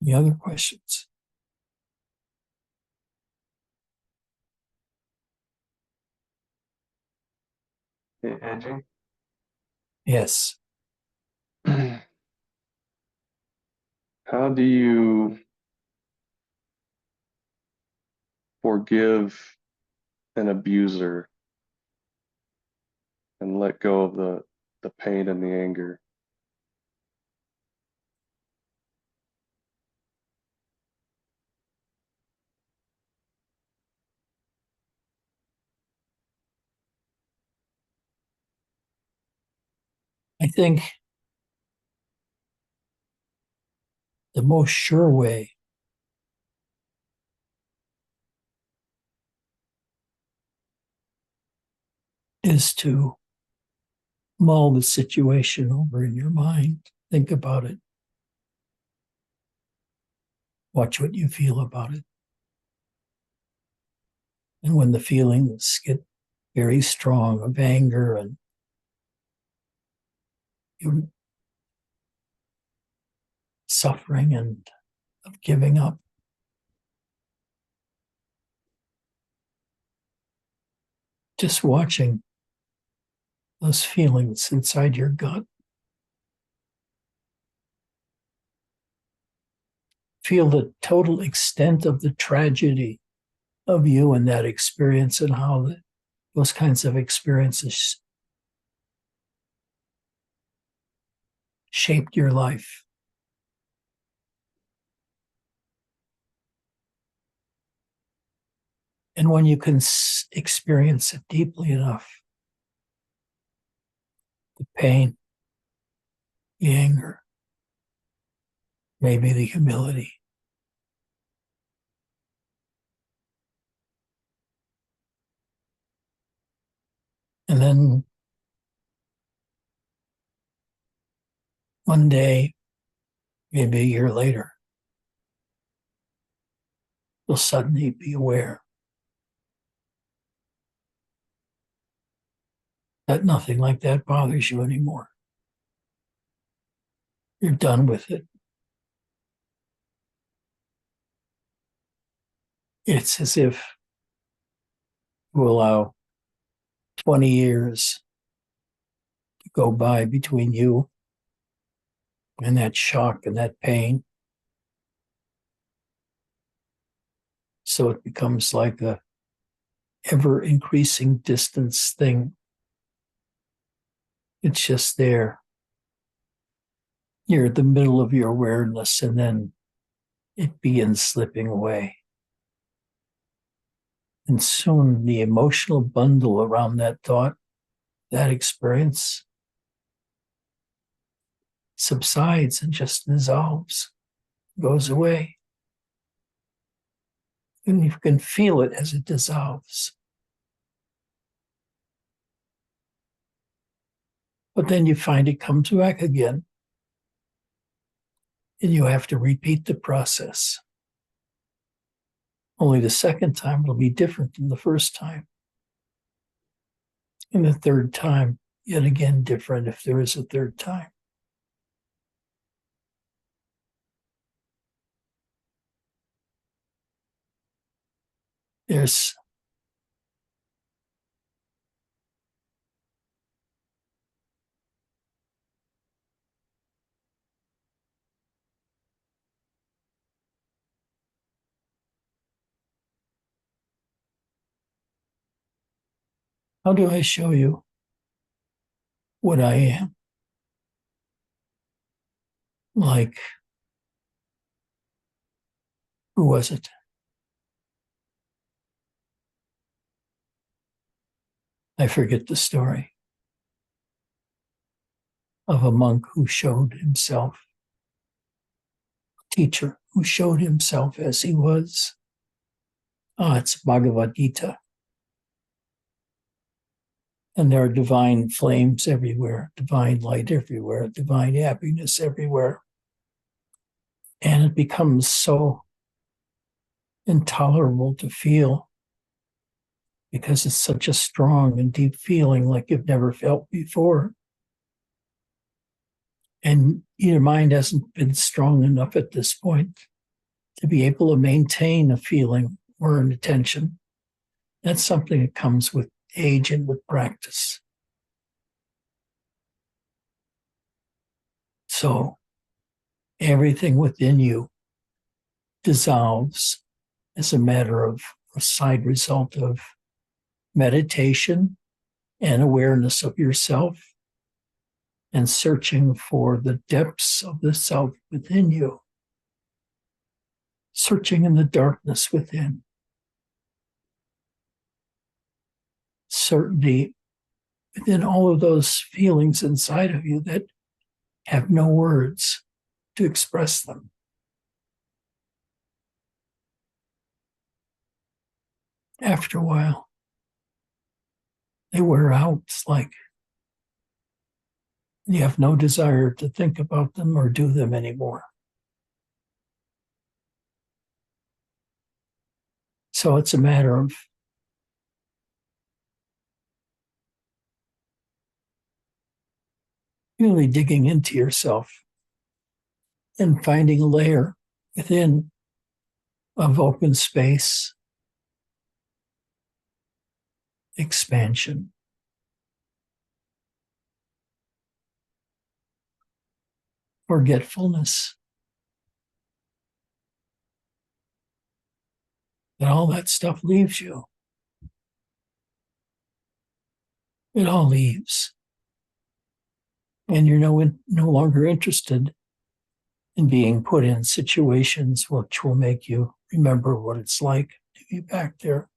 Any other questions? Hey, Angie, Yes. how do you forgive an abuser and let go of the pain and the anger? I think the most sure way is to mull the situation over in your mind. Think about it. Watch what you feel about it. And when the feelings get very strong of anger and suffering and of giving up, just watching those feelings inside your gut. Feel the total extent of the tragedy of you and that experience and how those kinds of experiences shaped your life. And when you can experience it deeply enough, the pain, the anger, maybe the humility, and then one day, maybe a year later, you'll suddenly be aware that nothing like that bothers you anymore. You're done with it. It's as if you allow 20 years to go by between you and that shock and that pain. So it becomes like a ever increasing distance thing. It's just there. You're at the middle of your awareness, and then it begins slipping away. And soon the emotional bundle around that thought, that experience, subsides and just dissolves, goes away. And you can feel it as it dissolves. But then you find it comes back again, and you have to repeat the process. Only the second time it'll be different than the first time. And the third time, yet again different if there is a third time. There's how do I show you what I am? Like, who was it? I forget the story of a monk who showed himself, a teacher who showed himself as he was. It's Bhagavad Gita. And there are divine flames everywhere, divine light everywhere, divine happiness everywhere. And it becomes so intolerable to feel because it's such a strong and deep feeling like you've never felt before. And your mind hasn't been strong enough at this point to be able to maintain a feeling or an attention. That's something that comes with age and with practice. So everything within you dissolves as a matter of a side result of meditation and awareness of yourself and searching for the depths of the self within you, searching in the darkness within. Certainty within all of those feelings inside of you that have no words to express them. After a while, they wear out. It's like you have no desire to think about them or do them anymore. So it's a matter of really digging into yourself and finding a layer within of open space, expansion. Forgetfulness. And all that stuff leaves you. It all leaves. And you're no longer interested in being put in situations which will make you remember what it's like to be back there.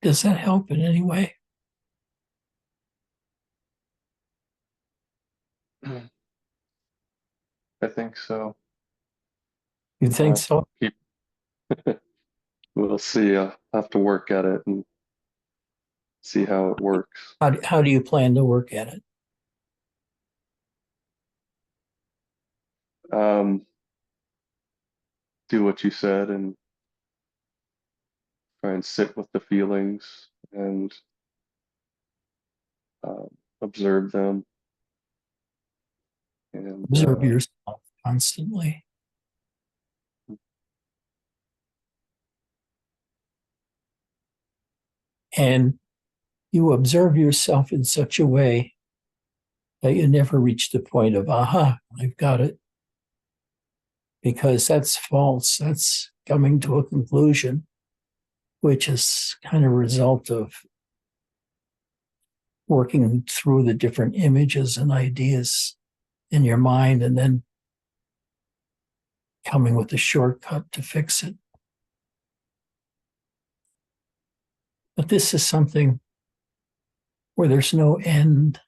Does that help in any way? I think so. You think so? We'll see. I'll have to work at it and see how it works. How do you plan to work at it? Do what you said and try and sit with the feelings and uh, observe them. And Observe yourself constantly. And you observe yourself in such a way that you never reach the point of, aha, I've got it. Because that's false. That's coming to a conclusion, which is kind of a result of working through the different images and ideas in your mind and then coming with a shortcut to fix it. But this is something where there's no end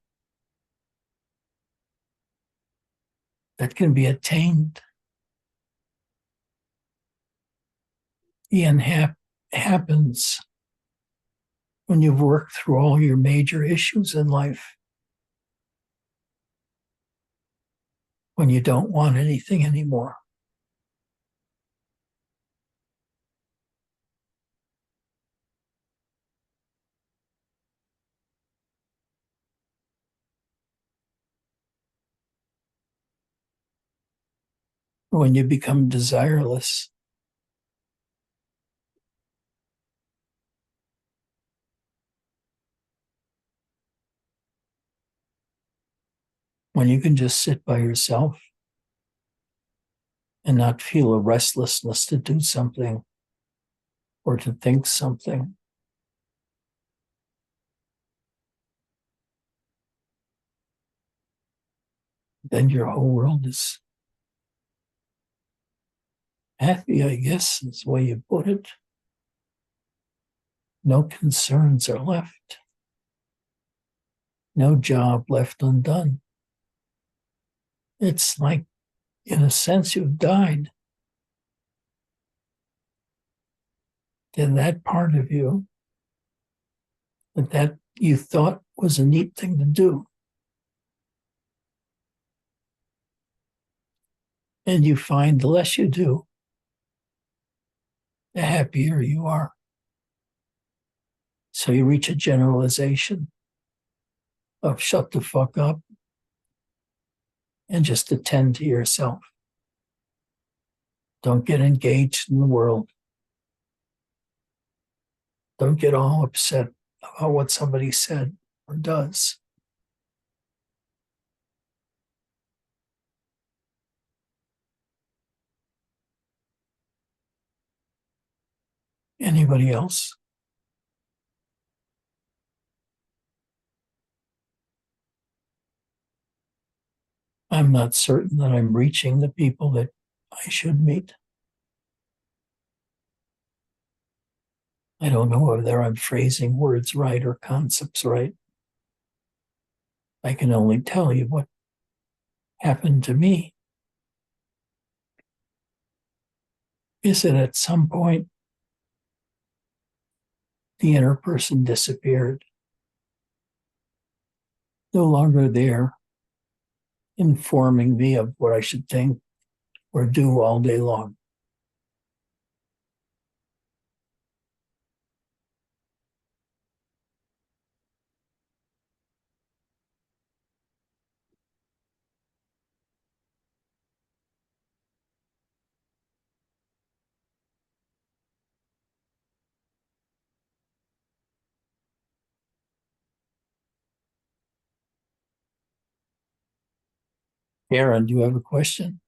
that can be attained. The end happens when you've worked through all your major issues in life, when you don't want anything anymore. When you become desireless. When you can just sit by yourself and not feel a restlessness to do something or to think something. Then your whole world is happy, I guess, is the way you put it. No concerns are left. No job left undone. It's like, in a sense, you've died. Then that part of you that you thought was a neat thing to do, and you find the less you do, the happier you are. So you reach a generalization of shut the fuck up and just attend to yourself. Don't get engaged in the world. Don't get all upset about what somebody said or does. Anybody else? I'm not certain that I'm reaching the people that I should meet. I don't know whether I'm phrasing words right or concepts right. I can only tell you what happened to me. Is that at some point, the inner person disappeared. No longer there, informing me of what I should think or do all day long. Aaron, do you have a question?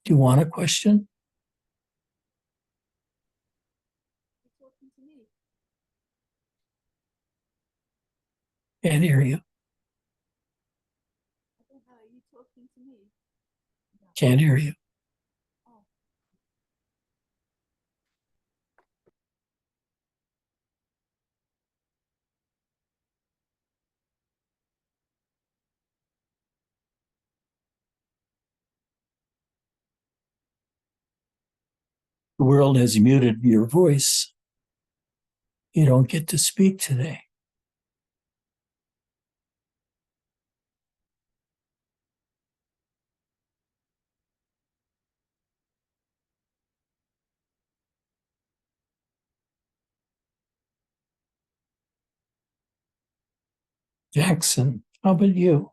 Do you want a question? Can't hear you. Can't hear you. The world has muted your voice. You don't get to speak today. Jackson, how about you?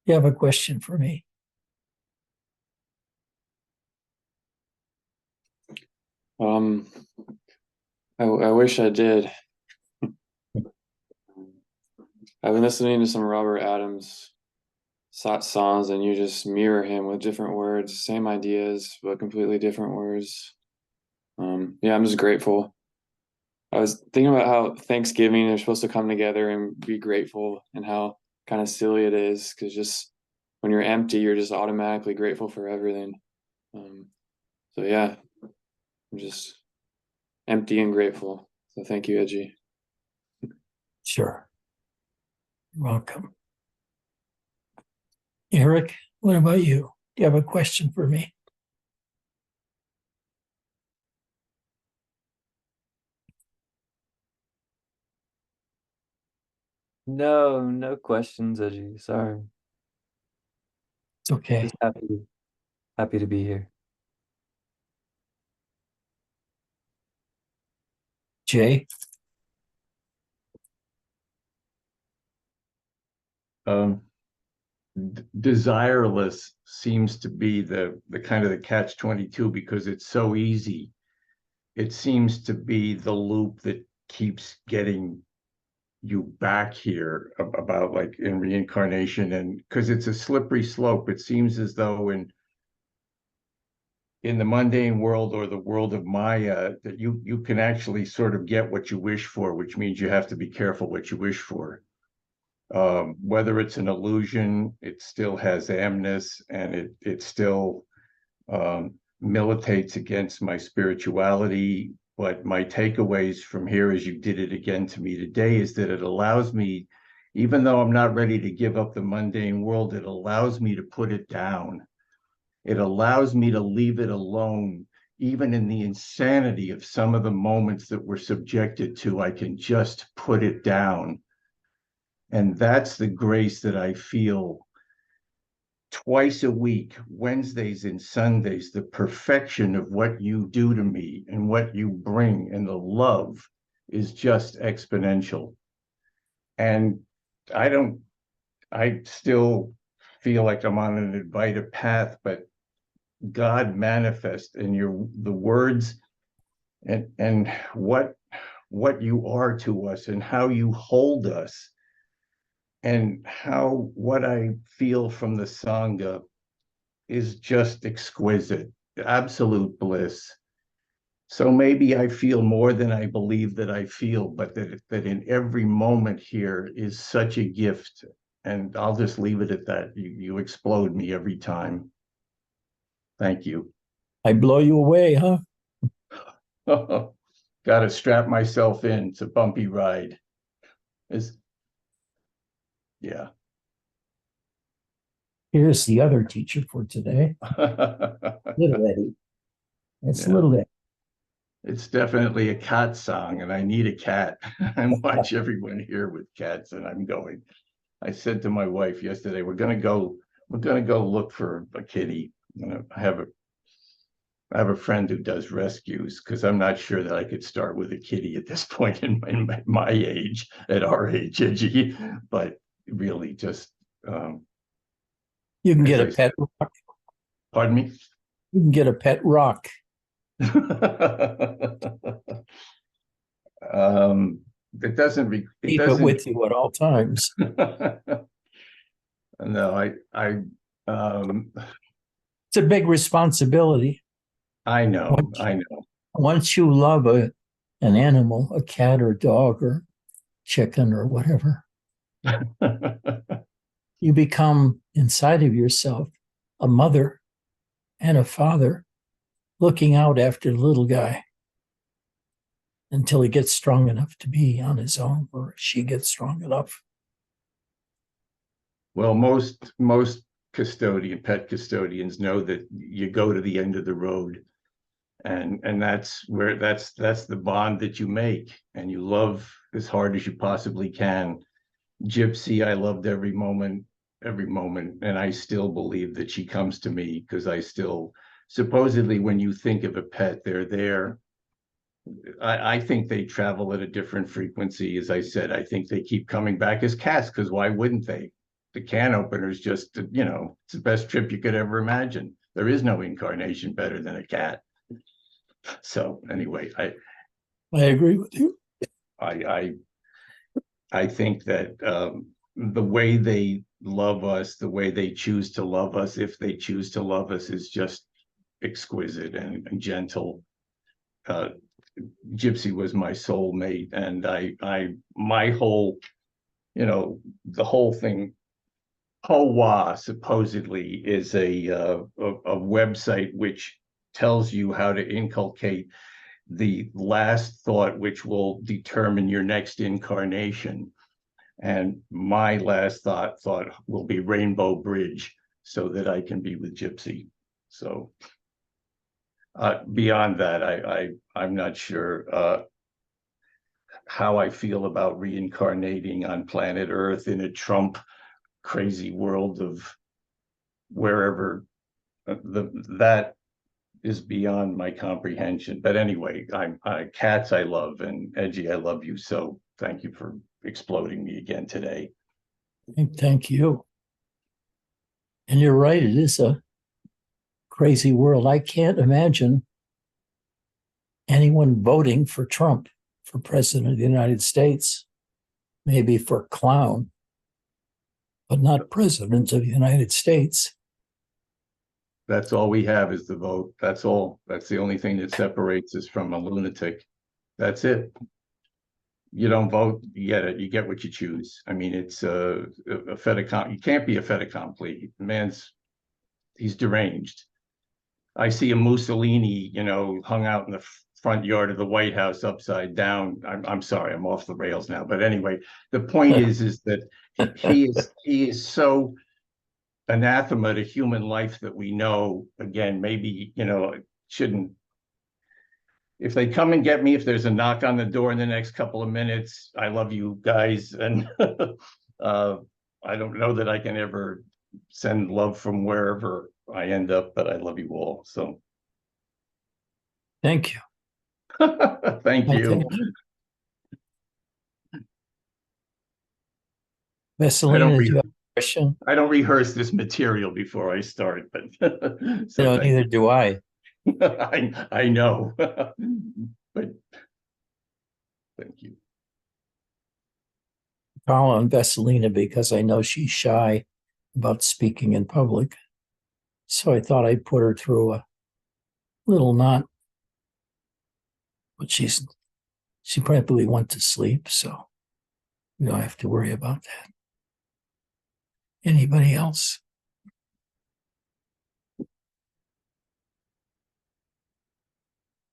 You have a question for me? I wish I did. I've been listening to some Robert Adams Satsangs, and you just mirror him with different words, same ideas, but completely different words. Yeah, I'm just grateful. I was thinking about how Thanksgiving they're supposed to come together and be grateful, and how kind of silly it is because just when you're empty, you're just automatically grateful for everything. So yeah, I'm just empty and grateful. So thank you, Edgy. Sure. You're welcome. Eric, what about you? Do you have a question for me? No, no questions, Edgy. Sorry. It's okay. Just happy to be here. Jay? Desireless seems to be the kind of the catch-22 because it's so easy. It seems to be the loop that keeps getting you back here about like in reincarnation, and because it's a slippery slope. It seems as though in the mundane world or the world of Maya that you can actually sort of get what you wish for, which means you have to be careful what you wish for. Whether it's an illusion, it still has amness, and it still militates against my spirituality. But my takeaways from here, as you did it again to me today, is that it allows me, even though I'm not ready to give up the mundane world, it allows me to put it down. It allows me to leave it alone. Even in the insanity of some of the moments that we're subjected to, I can just put it down. And that's the grace that I feel twice a week, Wednesdays and Sundays, the perfection of what you do to me and what you bring, and the love is just exponential. And I still feel like I'm on an invited path, but God manifest in the words and what you are to us and how you hold us, and how what I feel from the Sangha is just exquisite, absolute bliss. So maybe I feel more than I believe that I feel, but that in every moment here is such a gift. And I'll just leave it at that. You explode me every time. Thank you. I blow you away, huh? Got to strap myself in. It's a bumpy ride. Yeah. Here's the other teacher for today. Little Eddie. It's Yeah. little Eddie. It's definitely a cat song, and I need a cat. I watch everyone here with cats, and I said to my wife yesterday, we're gonna go look for a kitty. I have a friend who does rescues, because I'm not sure that I could start with a kitty at this point in my age, at our age, Edgy. But really just You can get a as I pet said- rock. Pardon me? You can get a pet rock. It doesn't Keep it doesn't with you at all times. No, It's a big responsibility. I know. Once you love an animal, a cat or dog or chicken or whatever, you become inside of yourself a mother and a father looking out after the little guy until he gets strong enough to be on his own, or she gets strong enough. Well, most pet custodians know that you go to the end of the road, and that's the bond that you make, and you love as hard as you possibly can. Gypsy, I loved every moment, and I still believe that she comes to me because I still, supposedly, when you think of a pet, they're there. I think they travel at a different frequency. As I said, I think they keep coming back as cats, because why wouldn't they? The can opener is just, it's the best trip you could ever imagine. There is no incarnation better than a cat. So anyway, I agree with you. I think that the way they love us, the way they choose to love us, if they choose to love us, is just exquisite and gentle. Gypsy was my soulmate, and my whole, the whole thing. Hoa supposedly is a website which tells you how to inculcate the last thought, which will determine your next incarnation. And my last thought will be Rainbow Bridge, so that I can be with Gypsy. So beyond that, I'm not sure. how I feel about reincarnating on planet Earth in a Trump crazy world of wherever, that is beyond my comprehension. But anyway, cats I love, and Edgy, I love you. So thank you for exploding me again today. Thank you. And you're right, it is a crazy world. I can't imagine anyone voting for Trump for president of the United States, maybe for clown, but not president of the United States. That's all we have is the vote. That's all. That's the only thing that separates us from a lunatic. That's it. You don't vote, you get it. You get what you choose. I mean, it's a fait accompli. You can't be a fait accompli. He's deranged. I see a Mussolini, hung out in the front yard of the White House upside down. I'm sorry, I'm off the rails now. But anyway, the point is that he is so anathema to human life that we know. Again, maybe it shouldn't. If they come and get me, if there's a knock on the door in the next couple of minutes, I love you guys, and I don't know that I can ever send love from wherever I end up, but I love you all. So Thank you. thank you. Vesselina, do you have a question? I don't rehearse this material before I start, but so Neither do I. I know, but thank you. Call on Vesselina because I know she's shy about speaking in public. So I thought I'd put her through a little knot. But she probably went to sleep, so we don't have to worry about that. Anybody else?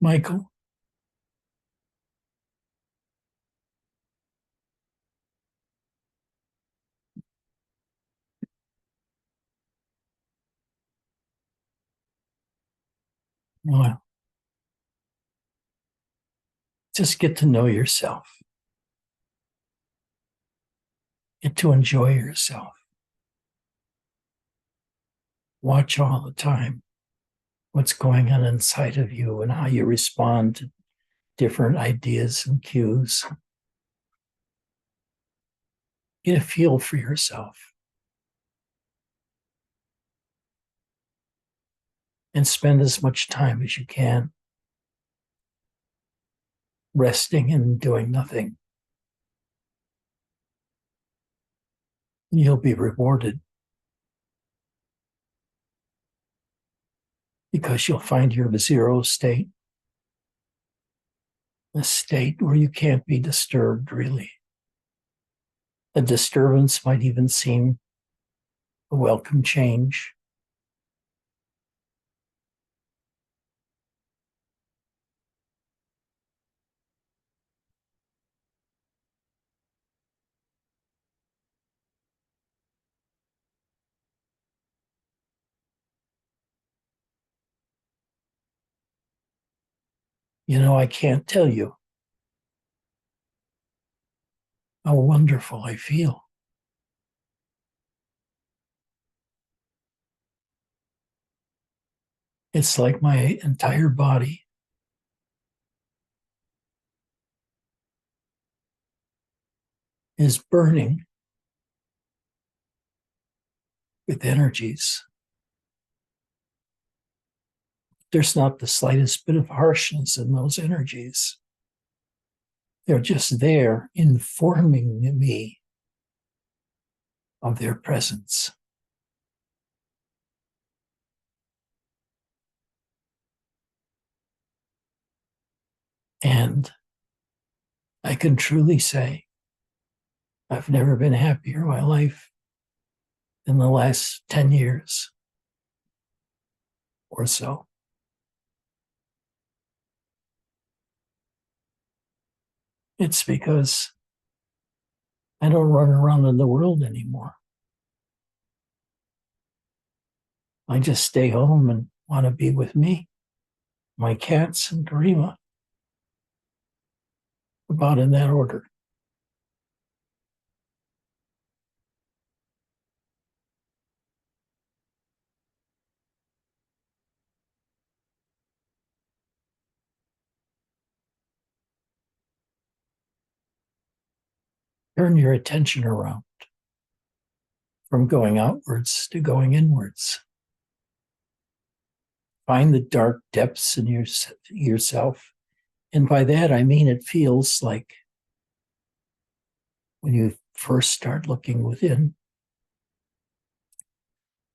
Michael? Well, just get to know yourself. Get to enjoy yourself. Watch all the time what's going on inside of you and how you respond to different ideas and cues. Get a feel for yourself. And spend as much time as you can resting and doing nothing. You'll be rewarded because you'll find your zero state, a state where you can't be disturbed, really. A disturbance might even seem a welcome change. I can't tell you how wonderful I feel. It's like my entire body is burning with energies. There's not the slightest bit of harshness in those energies. They're just there informing me of their presence. And I can truly say I've never been happier in my life in the last 10 years or so. It's because I don't run around in the world anymore. I just stay home and want to be with me, my cats, and Karima. about in that order. Turn your attention around from going outwards to going inwards. Find the dark depths in yourself. And by that, I mean it feels like when you first start looking within,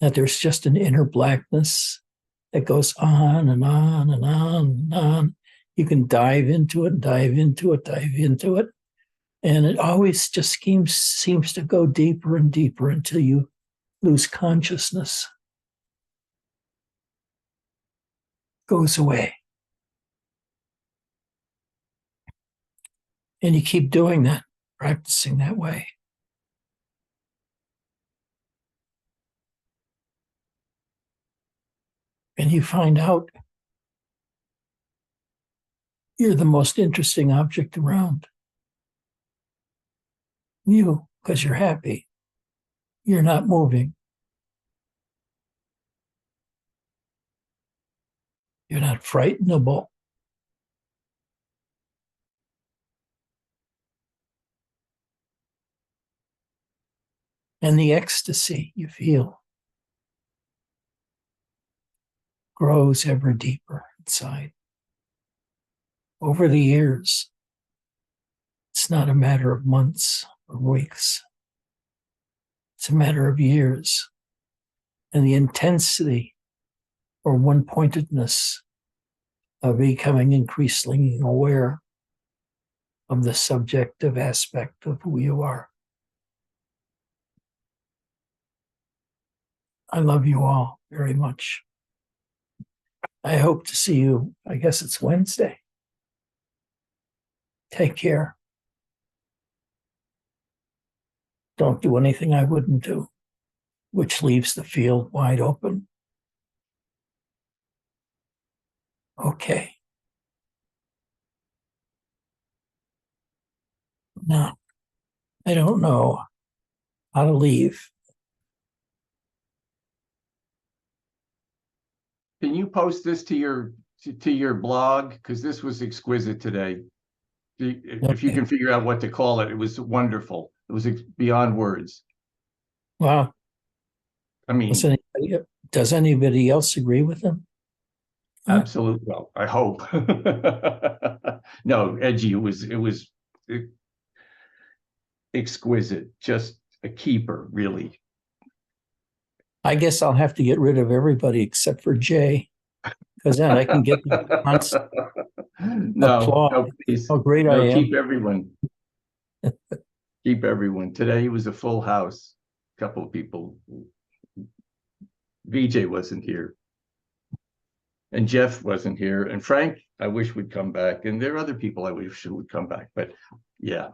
that there's just an inner blackness that goes on and on and on and on. You can dive into it, dive into it, dive into it. And it always just seems to go deeper and deeper until you lose consciousness. Goes away. And you keep doing that, practicing that way. And you find out you're the most interesting object around. You, because you're happy. You're not moving. You're not frightenable. And the ecstasy you feel grows ever deeper inside. Over the years, it's not a matter of months or weeks. It's a matter of years. And the intensity or one-pointedness of becoming increasingly aware of the subjective aspect of who you are. I love you all very much. I hope to see you, I guess it's Wednesday. Take care. Don't do anything I wouldn't do, which leaves the field wide open. Okay. Now, I don't know how to leave. Can you post this to your blog? Because this was exquisite today. If you Okay. can figure out what to call it, it was wonderful. It was beyond words. Wow. I mean, Does anybody else agree with him? absolutely. Well, I hope. No, edgy. It was exquisite. Just a keeper, really. I guess I'll have to get rid of everybody except for Jay, because then I can get the constant No, applause. please. How great I No, am. keep everyone. Keep everyone. Today was a full house. A couple of people. VJ wasn't here. And Jeff wasn't here. And Frank, I wish would come back. And there are other people I wish would come back. But yeah,